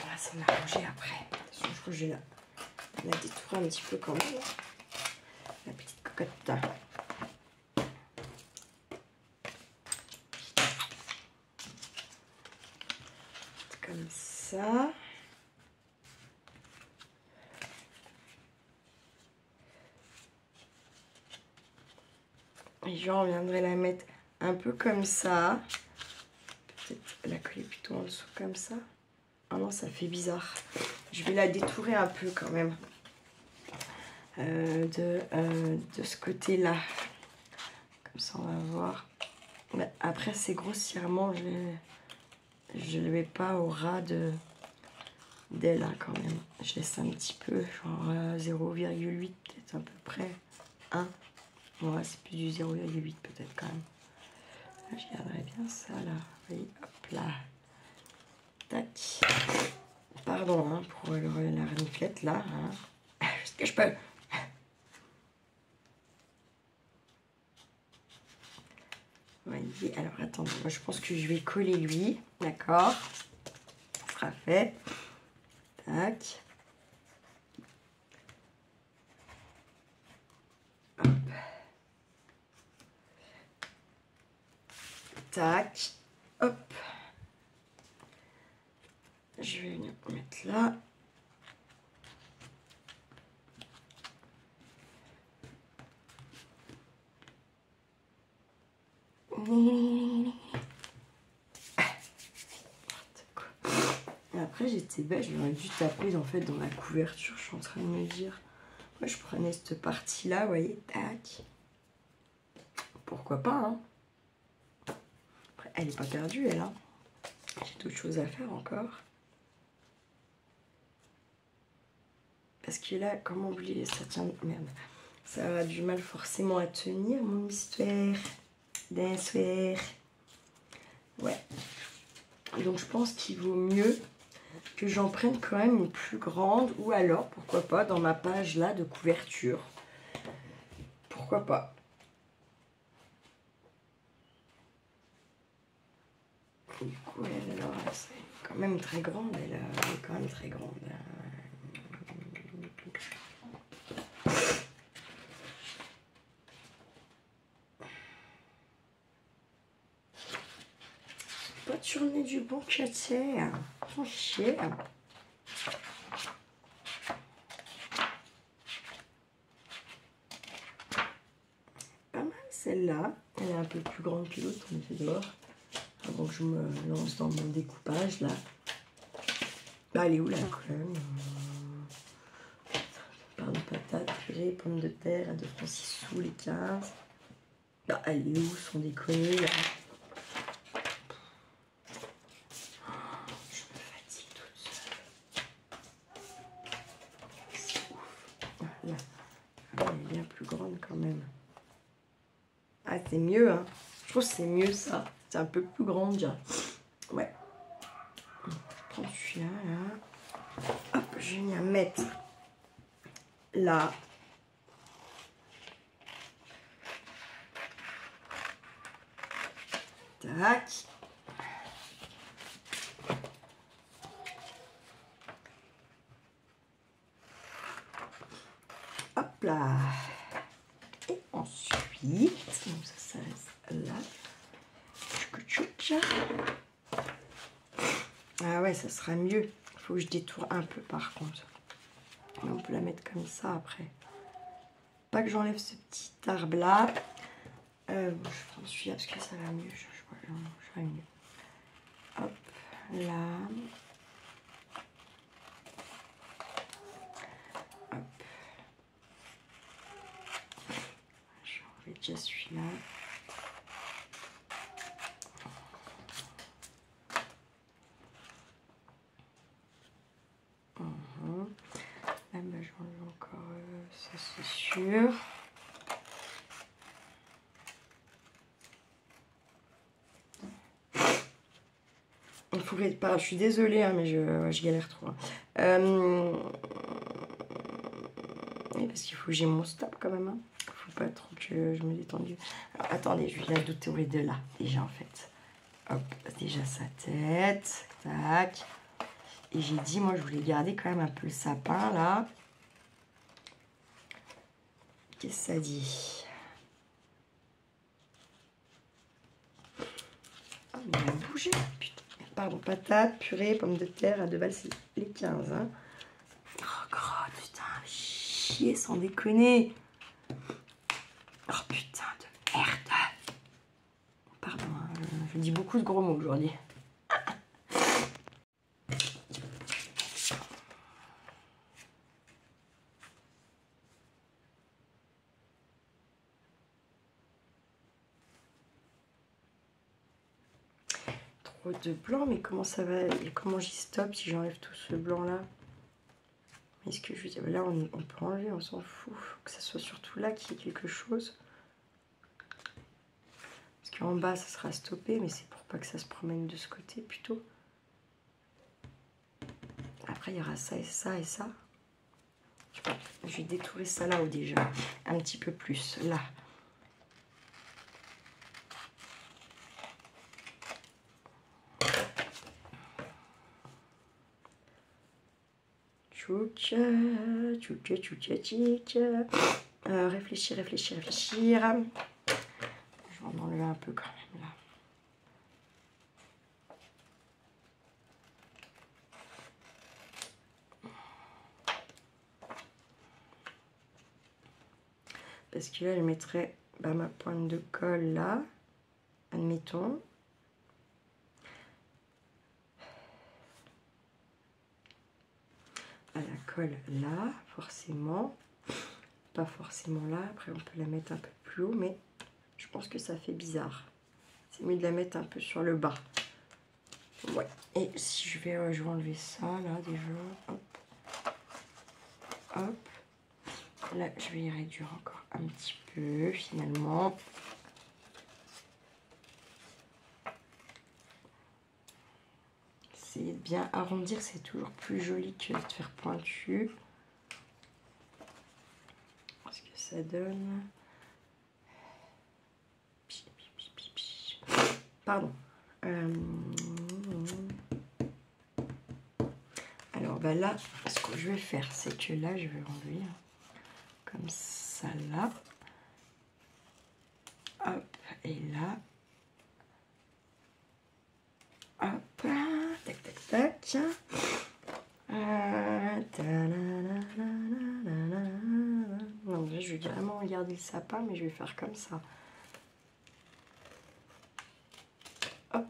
On va s'en arranger après. Attention, je crois que je vais la détourer un petit peu quand même. La petite cocotte. Comme ça. Et genre, on viendrait la mettre un peu comme ça. Peut-être la coller plutôt en dessous comme ça. Ah non, ça fait bizarre. Je vais la détourer un peu quand même. De ce côté-là. Comme ça, on va voir. Mais après, c'est grossièrement, je ne le mets pas au ras d'elle hein, quand même. Je laisse un petit peu, genre 0,8 peut-être à peu près. 1. Ouais, c'est plus du 0,8 peut-être quand même. Là, je garderais bien ça là. Oui, hop là. Tac. Pardon hein, pour la reniflette là. Hein. Est-ce que je peux? Voyez, alors attendez, moi je pense que je vais coller lui. D'accord. Ça sera fait. Tac. Hop. Tac. Hop. Je vais venir mettre là. Et après j'étais bête, j'aurais dû taper en fait dans la couverture, je suis en train de me dire. Moi je prenais cette partie là, vous voyez, tac. Pourquoi pas, hein. Après, elle n'est pas perdue, elle, hein. J'ai d'autres choses à faire encore. Parce que là, comment oublier, ça tient... Merde. Ça a du mal forcément à tenir, mon histoire. D'histoire. Ouais. Donc je pense qu'il vaut mieux que j'en prenne quand même une plus grande. Ou alors, pourquoi pas, dans ma page là de couverture. Pourquoi pas. Du coup, elle, alors, c'est quand même très grande. Elle est quand même très grande. Pas de journée du bon côté. Sans chier. Pas mal celle-là. Elle est un peu plus grande que l'autre. On est dehors. Avant que je me lance dans mon découpage là. Bah, elle est où la crème? Pain de patates, purée, pommes de terre à 2,6 sous les 15. Bah, elle est où, sans déconner là? Je me fatigue toute seule. C'est ouf. Là. Elle est bien plus grande quand même. Ah, c'est mieux, hein. Je trouve que c'est mieux ça. C'est un peu plus grand déjà. Ouais. Je prends celui-là, là. Hop, je viens mettre là. Tac. Hop là. Et ensuite, donc ça reste là. Ah ouais, ça sera mieux. Il faut que je détourne un peu par contre. Mais on peut la mettre comme ça après. Pas que j'enlève ce petit arbre là. Je prends celui-là parce que ça va mieux. Je vais mieux. Hop, là. Hop. Je vais enlever déjà celui-là. Là, bah, j'enlève encore ça, c'est sûr. Il faudrait pas. Je suis désolée, hein, mais je galère trop. Oui, parce qu'il faut que j'ai mon stop quand même. Hein. Faut pas trop que je me détende. Alors, attendez, je vais la détourer de là, déjà en fait. Hop, déjà sa tête. Tac. Et j'ai dit, moi, je voulais garder quand même un peu le sapin, là. Qu'est-ce que ça dit? Oh, mais il a bougé, putain. Pardon, patates, purée, pommes de terre à 2 balles, c'est les 15. Hein. Oh, gros, putain, chier, sans déconner. Oh, putain de merde. Pardon, hein, je dis beaucoup de gros mots aujourd'hui. Trop de blanc, mais comment ça va? Comment j'y stoppe si j'enlève tout ce blanc-là? Est-ce que je veux dire, là, on peut enlever, on s'en fout. Faut que ça soit surtout là qu'il y ait quelque chose. Parce qu'en bas, ça sera stoppé, mais c'est pour pas que ça se promène de ce côté, plutôt. Après, il y aura ça et ça et ça. Je sais pas, je vais détourer ça là-haut déjà. Un petit peu plus, là. Tchouka, tchouka, tchouka, tchouka. Réfléchir, réfléchir, réfléchir. Je vais en enlever un peu quand même là. Parce que là, je mettrais bah, ma pointe de colle là, admettons. À la colle là, forcément. Pas forcément là, après on peut la mettre un peu plus haut, mais je pense que ça fait bizarre. C'est mieux de la mettre un peu sur le bas. Ouais, et si je vais enlever ça là déjà, hop, hop. Là, je vais y réduire encore un petit peu, finalement. Essayer de bien arrondir, c'est toujours plus joli que de faire pointu. Ce que ça donne. Pardon. bah là, ce que je vais faire, c'est que là, je vais enlever comme ça, là. Hop, et là. Hop, tac, tac, tac. Non, je vais carrément regarder le sapin, mais je vais faire comme ça. Hop.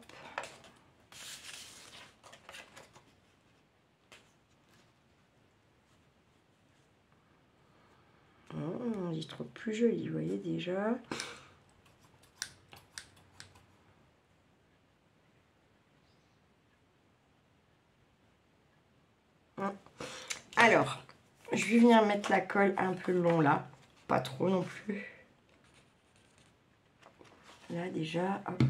J'y trouve plus joli, vous voyez déjà. Alors, je vais venir mettre la colle un peu long là, pas trop non plus. Là déjà, hop.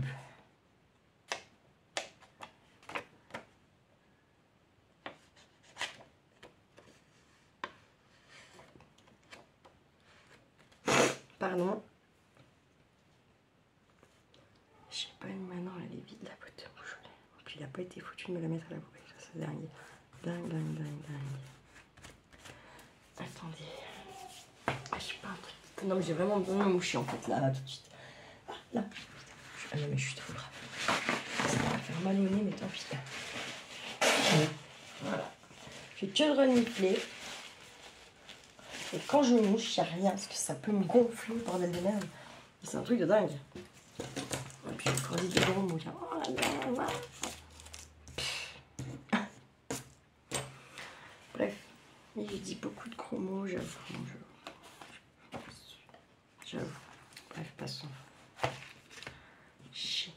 Pardon. Je sais pas, maintenant elle est vide la boîte de bouche. Puis il n'a pas été foutu de me la mettre à la poubelle, ça c'est dingue. Dingue, dingue, dingue, dingue. Attendez. Ah, je sais pas un truc. Non mais j'ai vraiment besoin de me moucher en fait là tout de suite. Ah là. Ah non mais je suis trop grave. Ça va faire mal au nez mais tant pis. Voilà. Je fais que de renifler. Et quand je me mouche, il n'y a rien parce que ça peut me gonfler, bordel de merde. C'est un truc de dingue. Et puis encore des gros mots. Oh là là. Bref, mais j'ai dit beaucoup de gros mots, j'avoue. J'avoue. Bref, passons. Chier.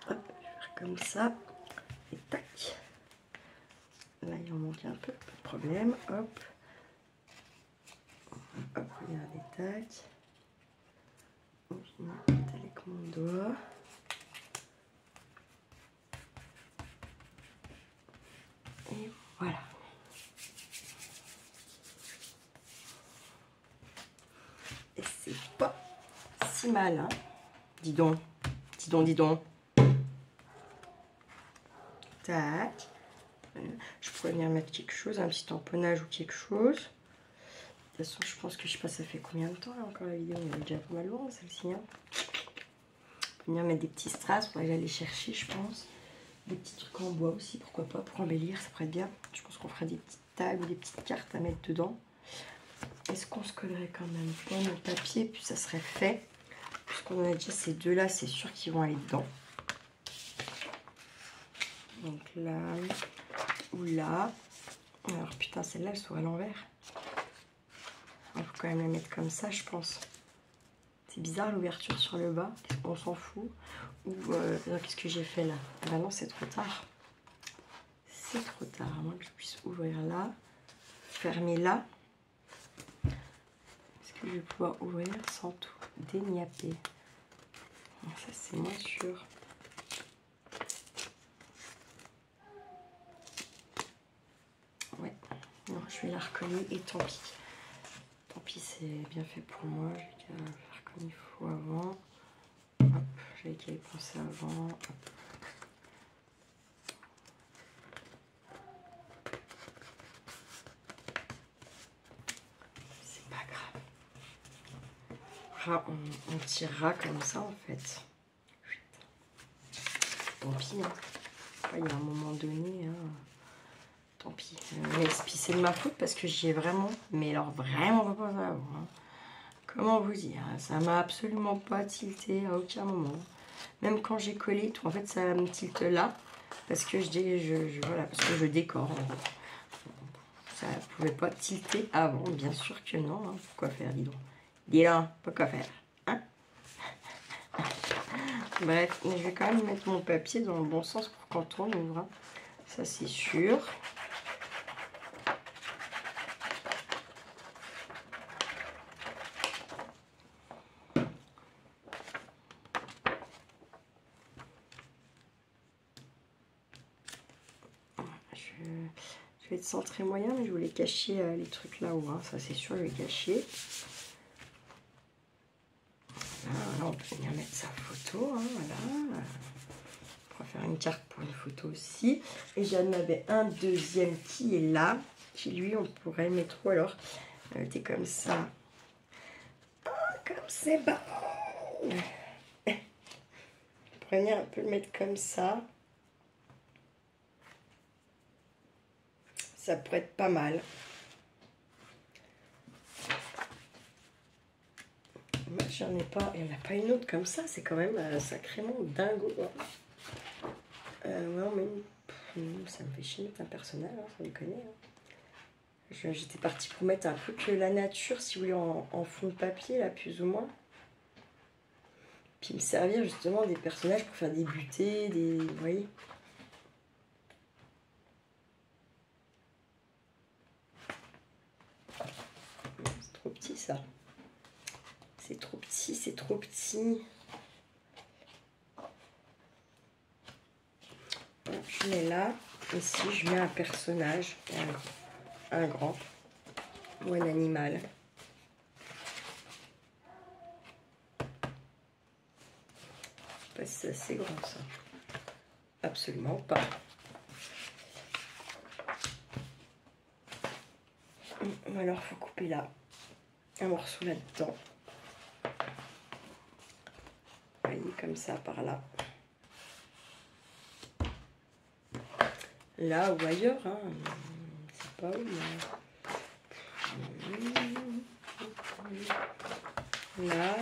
Hop, je vais faire comme ça. Et tac. Là, il en manque un peu, pas de problème. Hop. Hop, regardez, tac. Je mets avec mon doigt. Et voilà. Et c'est pas si mal, hein. Dis donc, dis donc, dis donc. Tac. Je pourrais venir mettre quelque chose, un petit tamponnage ou quelque chose. De toute façon, je pense que je sais pas, ça fait combien de temps là encore la vidéo? Elle est déjà pas mal longue celle-ci. Hein. Venir mettre des petits strass pour aller les chercher, je pense. Des petits trucs en bois aussi, pourquoi pas, pour embellir, ça pourrait être bien. Je pense qu'on ferait des petites tags ou des petites cartes à mettre dedans. Est-ce qu'on se collerait quand même pas le papier, puis ça serait fait. Puisqu'on a déjà ces deux-là, c'est sûr qu'ils vont aller dedans. Donc là, ou là. Alors putain, celle-là, elle soit à l'envers. Il faut quand même la mettre comme ça, je pense. C'est bizarre l'ouverture sur le bas. On s'en fout. Ou qu'est-ce que j'ai fait là? Bah non, c'est trop tard. C'est trop tard. À moins que je puisse ouvrir là. Fermer là. Est-ce que je vais pouvoir ouvrir sans tout déniapper? Ça, c'est moins sûr. Ouais. Non, je vais la recoller et tant pis. Tant pis, c'est bien fait pour moi. Je vais faire comme il faut avant. Hop, j'avais qu'à y penser avant. Hop. C'est pas grave. On tirera comme ça en fait. Tant pis. Hein. Il y a un moment donné. Hein. Tant pis. Mais c'est de ma faute parce que j'y ai vraiment, mais alors vraiment pas pensé avant. Hein. Comment vous dire? Ça m'a absolument pas tilté à aucun moment. Même quand j'ai collé tout, en fait, ça me tilte là. Parce que voilà, parce que je décore. Ça pouvait pas tilter avant, bien sûr que non. Hein. Pourquoi faire, dis donc? Dis donc, pourquoi faire? Hein? Bref, mais je vais quand même mettre mon papier dans le bon sens pour quand on ouvre. Hein. Ça, c'est sûr. Je vais être centré moyen, mais je voulais cacher les trucs là-haut. Hein. Ça, c'est sûr, je vais cacher. je vais venir mettre sa photo, hein, voilà. On va faire une carte pour une photo aussi. Et j'en avais un deuxième qui est là, qui lui, on pourrait le mettre où alors? T'es comme ça. Oh, comme c'est bon. On pourrait venir un peu le mettre comme ça. Ça pourrait être pas mal. Moi, j'en ai pas. Il n'y en a pas une autre comme ça. C'est quand même sacrément dingo. Ouais, mais ça me fait chier de mettre un personnage, hein, sans déconner. Hein. J'étais partie pour mettre un peu que la nature, si vous voulez, en fond de papier, là, plus ou moins. Puis me servir justement des personnages pour faire des butées, des. Vous voyez? C'est trop petit ça. C'est trop petit, c'est trop petit. Je mets là. Ici, je mets un personnage, un grand ou un animal. Je sais pas si c'est assez grand ça. Absolument pas. Alors, il faut couper là un morceau là-dedans. Vous voyez, comme ça, par là. Là ou ailleurs, hein. C'est pas où, mais... Là.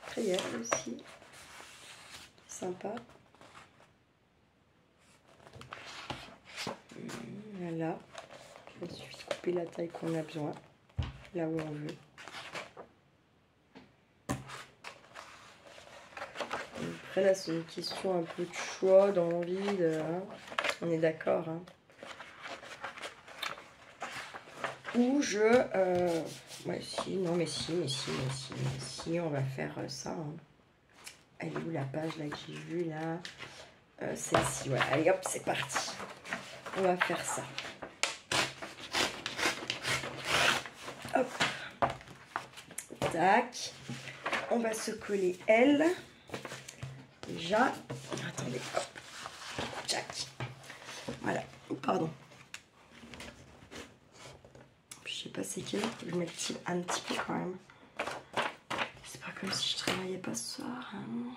Prière aussi. Sympa. Voilà. Il suffit de couper la taille qu'on a besoin. Là où on veut. Après là, c'est une question un peu de choix, d'envie, hein. On est d'accord, hein. Ou je... ouais, si, non, mais si, on va faire ça. Hein. Elle est où la page là que j'ai vue là? Celle-ci, ouais. Allez hop, c'est parti. On va faire ça. Hop. Tac. On va se coller elle. Déjà. Attendez, hop. Tac. Voilà. Pardon. Je sais pas c'est quel. Je mets un petit peu quand même. C'est pas comme si je travaillais pas ce soir. Hein.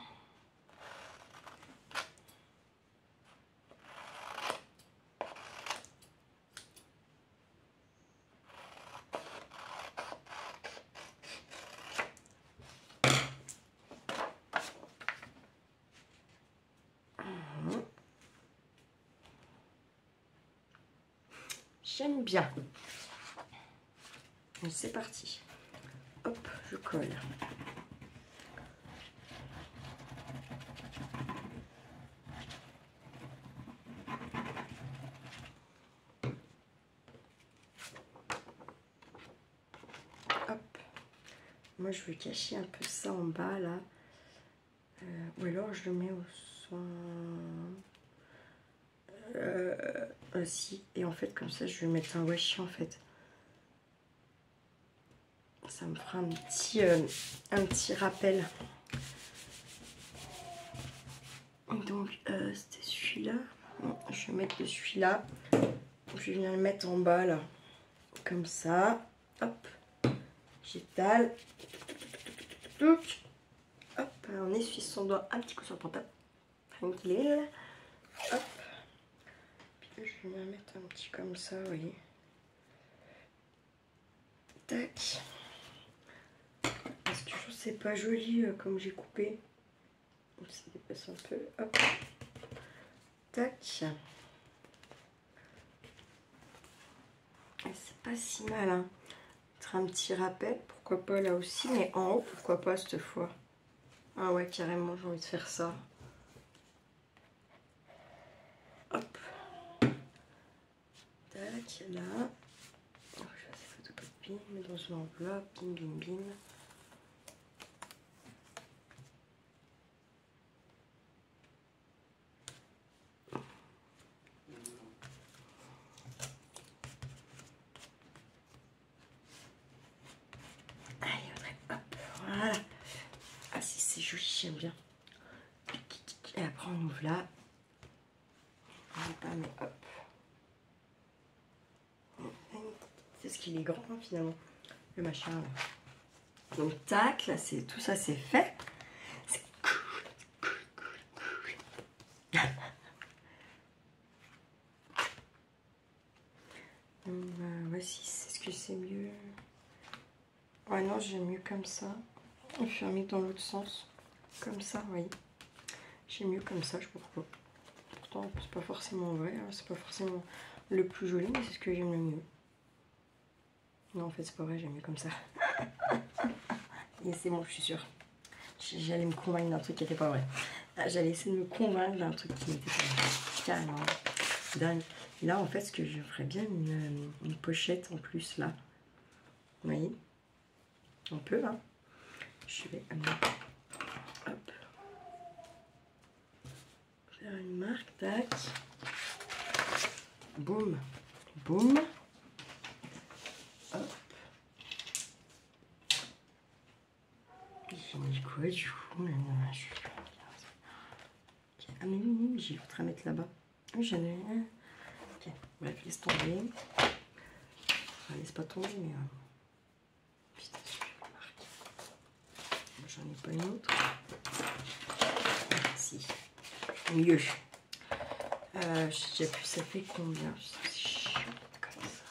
J'aime bien. C'est parti. Hop, je colle. Hop. Moi, je veux cacher un peu ça en bas, là. Ou alors, je le mets au soin... si. Et en fait, comme ça, je vais mettre un washi, en fait. Ça me fera un petit rappel. Donc, c'était celui-là. Je vais mettre de celui-là. Je vais venir le mettre en bas, là. Comme ça. Hop. J'étale. Hop. On essuie son doigt un petit coup sur le portable. Tranquille. Hop. Puis je vais venir mettre un petit comme ça, vous voyez. Tac. Parce que je sais pas joli comme j'ai coupé. Ça dépasse un peu. Hop. Tac. C'est pas si mal, hein. Mettre un petit rappel, pourquoi pas là aussi, mais en haut, pourquoi pas cette fois. Ah ouais, carrément, j'ai envie de faire ça. Hop. Tac, là. Je vais faire ces photocopies, mettre dans une enveloppe, bim, bim, bim. joli, j'aime bien. Et après on ouvre là. On pas, mais hop. C'est ce qu'il est grand hein, finalement. Le machin là. Donc tac, là c'est tout ça c'est fait. C'est cool, cool. Voici, est-ce que c'est mieux? Ouais non, j'aime mieux comme ça. Je vais remettre dans l'autre sens. Comme ça, vous voyez. J'aime mieux comme ça, je sais pas pourquoi. Pourtant, c'est pas forcément vrai, hein, c'est pas forcément le plus joli, mais c'est ce que j'aime le mieux. Non, en fait, c'est pas vrai, j'aime mieux comme ça. Et c'est bon, je suis sûre. J'allais me convaincre d'un truc qui n'était pas vrai. J'allais essayer de me convaincre d'un truc qui n'était pas vrai. Carrément. Dingue. Et là, en fait, ce que je ferais bien, une pochette en plus, là. Vous voyez? On peut, là. Je vais amener. Hop. Faire une marque, tac. Boum. Boum. Hop. J'ai mis quoi du coup? Ah mais oui, j'ai voudrais mettre là-bas. J'en ai un. Ok, bref, laisse tomber. Enfin, laisse pas tomber, mais... Putain, j'en ai pas une autre. Si. Mieux. Je sais plus, ça fait combien? C'est chiant comme ça.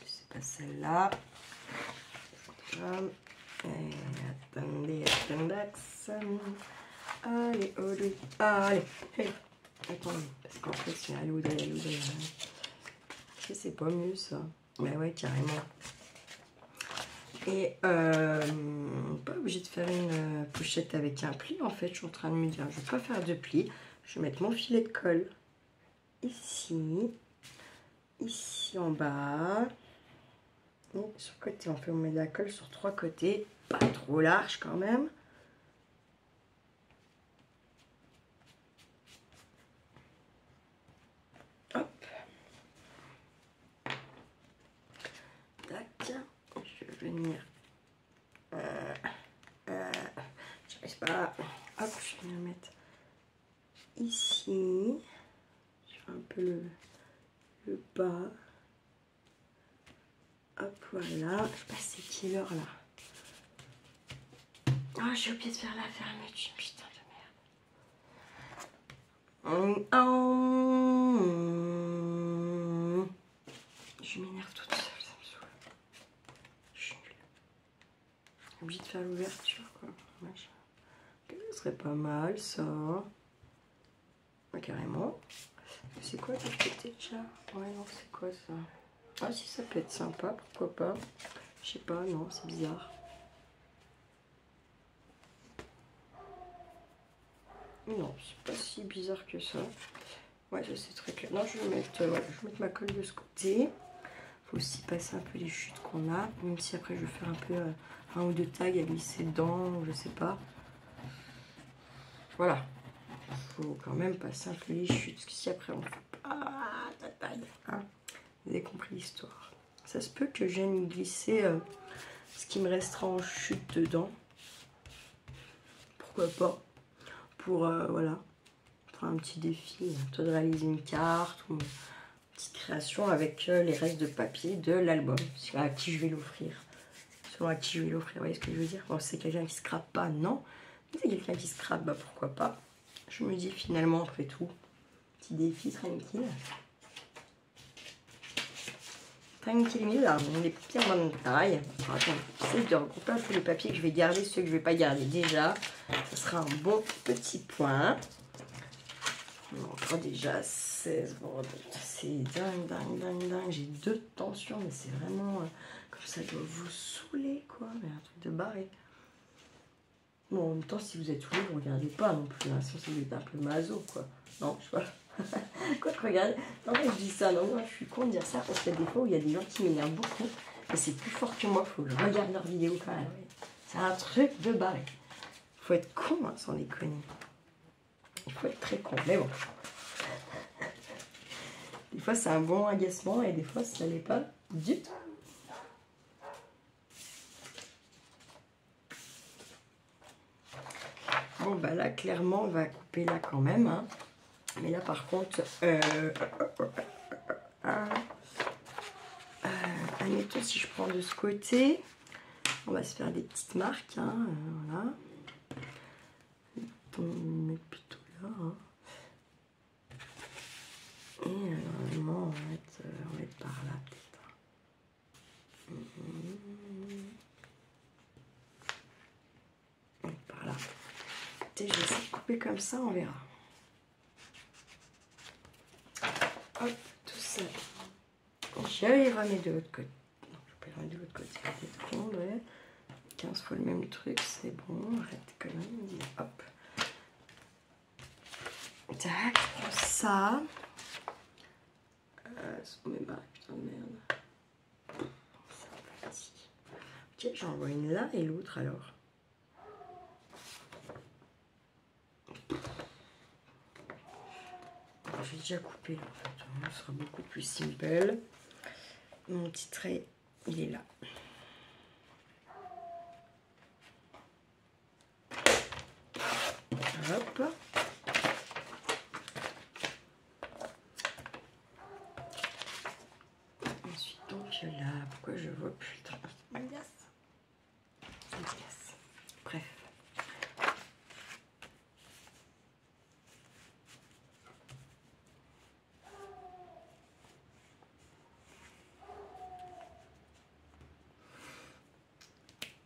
C'est pas celle-là. Attendez, allez, allez, hey. Attendez, parce qu'en fait, c'est à l'eau c'est pas mieux ça. Mais ouais, carrément. Et pas obligé de faire une pochette avec un pli. En fait, je suis en train de me dire, je vais pas faire de pli. Je vais mettre mon filet de colle ici, ici en bas. Et sur le côté, on met de la colle sur 3 côtés, pas trop large quand même. Hop. Tac. Je vais venir. J'arrive pas. Hop, je vais venir mettre ici. Je fais un peu le bas. Hop, voilà. Je sais pas c'est quelle heure là. Oh, j'ai oublié de faire la fermeture. Putain de merde. Je m'énerve toute seule, ça me saoule. Je suis nulle. J'ai oublié de faire l'ouverture, quoi. Ce serait pas mal, ça. Ouais, carrément. C'est quoi de côté déjà? Ouais, non, c'est quoi ça? Ah, si, ça peut être sympa, pourquoi pas. Je sais pas, non, c'est bizarre. Non, c'est pas si bizarre que ça. Ouais, ça c'est très clair. Non, je vais mettre ma colle de ce côté. Faut aussi passer un peu les chutes qu'on a. Même si après je vais faire un peu un ou deux tags à glisser dedans, ou je sais pas. Voilà. Faut quand même passer un peu les chutes. Parce que si après on fait pas ta taille, hein, vous avez compris l'histoire. Ça se peut que j'aime glisser ce qui me restera en chute dedans. Pourquoi pas? Pour voilà, pour un petit défi, toi de réaliser une carte ou une petite création avec les restes de papier de l'album. À qui je vais l'offrir. Selon à qui je vais l'offrir, vous voyez ce que je veux dire? Bon, c'est quelqu'un qui scrape pas, non. Si c'est quelqu'un qui scrape, bah pourquoi pas. Je me dis finalement, après tout, petit défi tranquille. Tranquille, là, les papiers en bonne taille. Alors, attends, j'essaie de regrouper un peu les papiers que je vais garder, ceux que je vais pas garder déjà. Ce sera un bon petit point. On a déjà 16. Bon, c'est dingue. J'ai 2 tensions, mais c'est vraiment comme ça doit vous saouler, quoi. Mais un truc de barré. Bon, en même temps, si vous êtes saoulé, vous regardez pas non plus. Hein. Sinon, vous êtes un peu maso, quoi. Non, je sais pas. Quoi que regarder. Non, mais je dis ça. Non, moi, je suis con de dire ça parce qu'il y a des fois où il y a des gens qui m'énervent beaucoup. Et c'est plus fort que moi. Faut que je regarde leurs vidéos quand même. C'est un truc de barré. Faut être con, hein, sans déconner. Il faut être très con. Mais bon. Des fois, c'est un bon agacement et des fois, ça l'est pas du tout. bah là, clairement, on va couper là quand même. Hein. Mais là, par contre, admettons, si je prends de ce côté, on va se faire des petites marques. Hein, voilà. On va mettre plutôt là. Hein. Et normalement, on va mettre par là, peut-être. Par là. Écoutez, je vais essayer de couper comme ça, on verra. Hop, tout ça. J'y arriverai de l'autre côté. Non, je peux aller de l'autre côté. Peut-être qu'on ouais. 15 fois le même truc, c'est bon. Arrête quand même. Hop. Tac, je prends ça. C'est mes marques, putain de merde. Ok, j'en vois une là et l'autre alors. J'ai déjà coupé là, en fait. Ce sera beaucoup plus simple. Mon petit trait, il est là. Hop. Ensuite, donc là, pourquoi je vois plus le truc? Ça me casse. Ça me casse. Bref.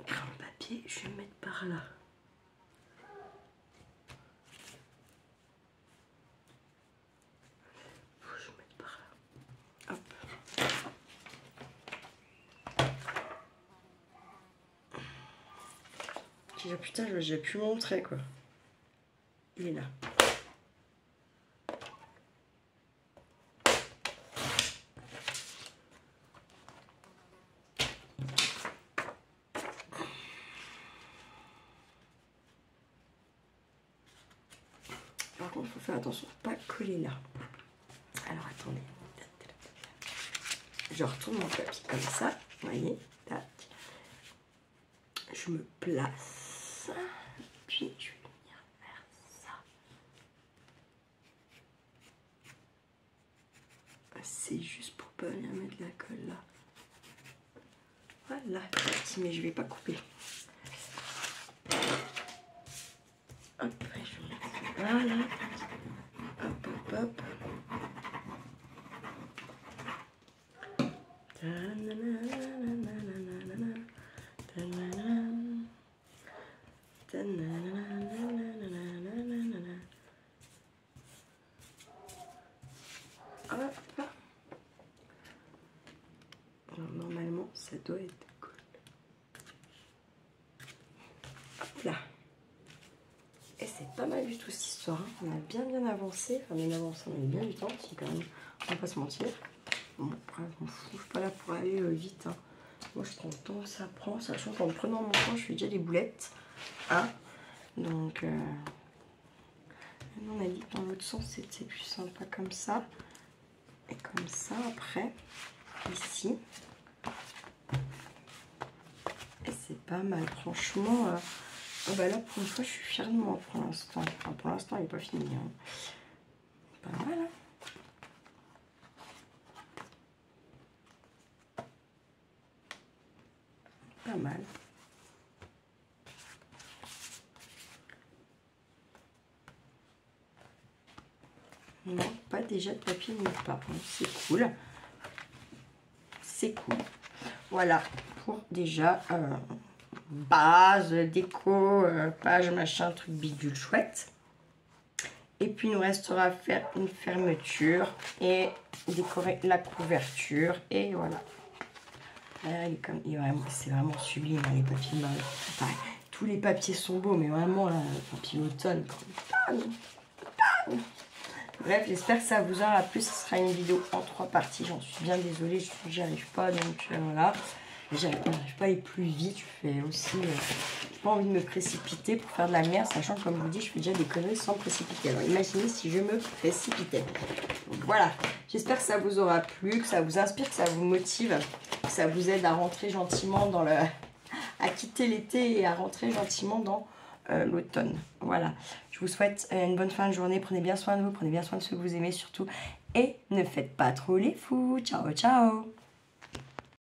Crayon papier, je vais me mettre par là. Je vais mettre par là. Hop. Putain, j'ai pu montrer quoi. Il est là. Par contre, il faut faire attention de ne pas coller là. Alors attendez. Je retourne mon papier comme ça. Vous voyez, tac. Je me place. Puis je vais venir vers ça. C'est juste pour pas venir mettre la colle là. Voilà, mais je vais pas couper. Hop, je vais mettre voilà. Hop, hop, hop. Hop. Alors, normalement, ça doit être cool. Hop là. Et c'est pas mal du tout cette histoire. Hein. On a bien avancé. Enfin, bien avancé, on a eu bien du temps. Si quand même, on va pas se mentir. Bon, après, je m'en fous. Je suis pas là pour aller vite. Hein. Moi, je prends le temps, ça prend. Sachant qu'en prenant mon temps, je fais déjà des boulettes. Hein. Donc, on a dit que dans l'autre sens, c'était plus sympa comme ça. Et comme ça, après, ici. Et c'est pas mal, franchement. Bah là, pour une fois, je suis fière de moi pour l'instant. Enfin, pour l'instant, il n'est pas fini. Hein. Pas mal, hein. Pas mal. Non, pas déjà de papier nulle part. C'est cool. C'est cool. Voilà, pour déjà base, déco, page, machin, truc bidule chouette. Et puis, il nous restera à faire une fermeture et décorer la couverture. Et voilà. C'est vraiment sublime, hein, les papiers mal. Enfin, tous les papiers sont beaux, mais vraiment, là, le papier automne. Bref, j'espère que ça vous aura plu. Ce sera une vidéo en 3 parties. J'en suis bien désolée, j'y arrive pas. Donc voilà. J'arrive pas à aller plus vite. Je fais aussi. J'ai pas envie de me précipiter pour faire de la merde, sachant que, comme je vous dis, je fais déjà des conneries sans me précipiter. Alors imaginez si je me précipitais. Donc voilà. J'espère que ça vous aura plu, que ça vous inspire, que ça vous motive, que ça vous aide à rentrer gentiment dans le. À quitter l'été et à rentrer gentiment dans l'automne. Voilà, je vous souhaite une bonne fin de journée, prenez bien soin de vous, prenez bien soin de ceux que vous aimez surtout, et ne faites pas trop les fous. Ciao, ciao!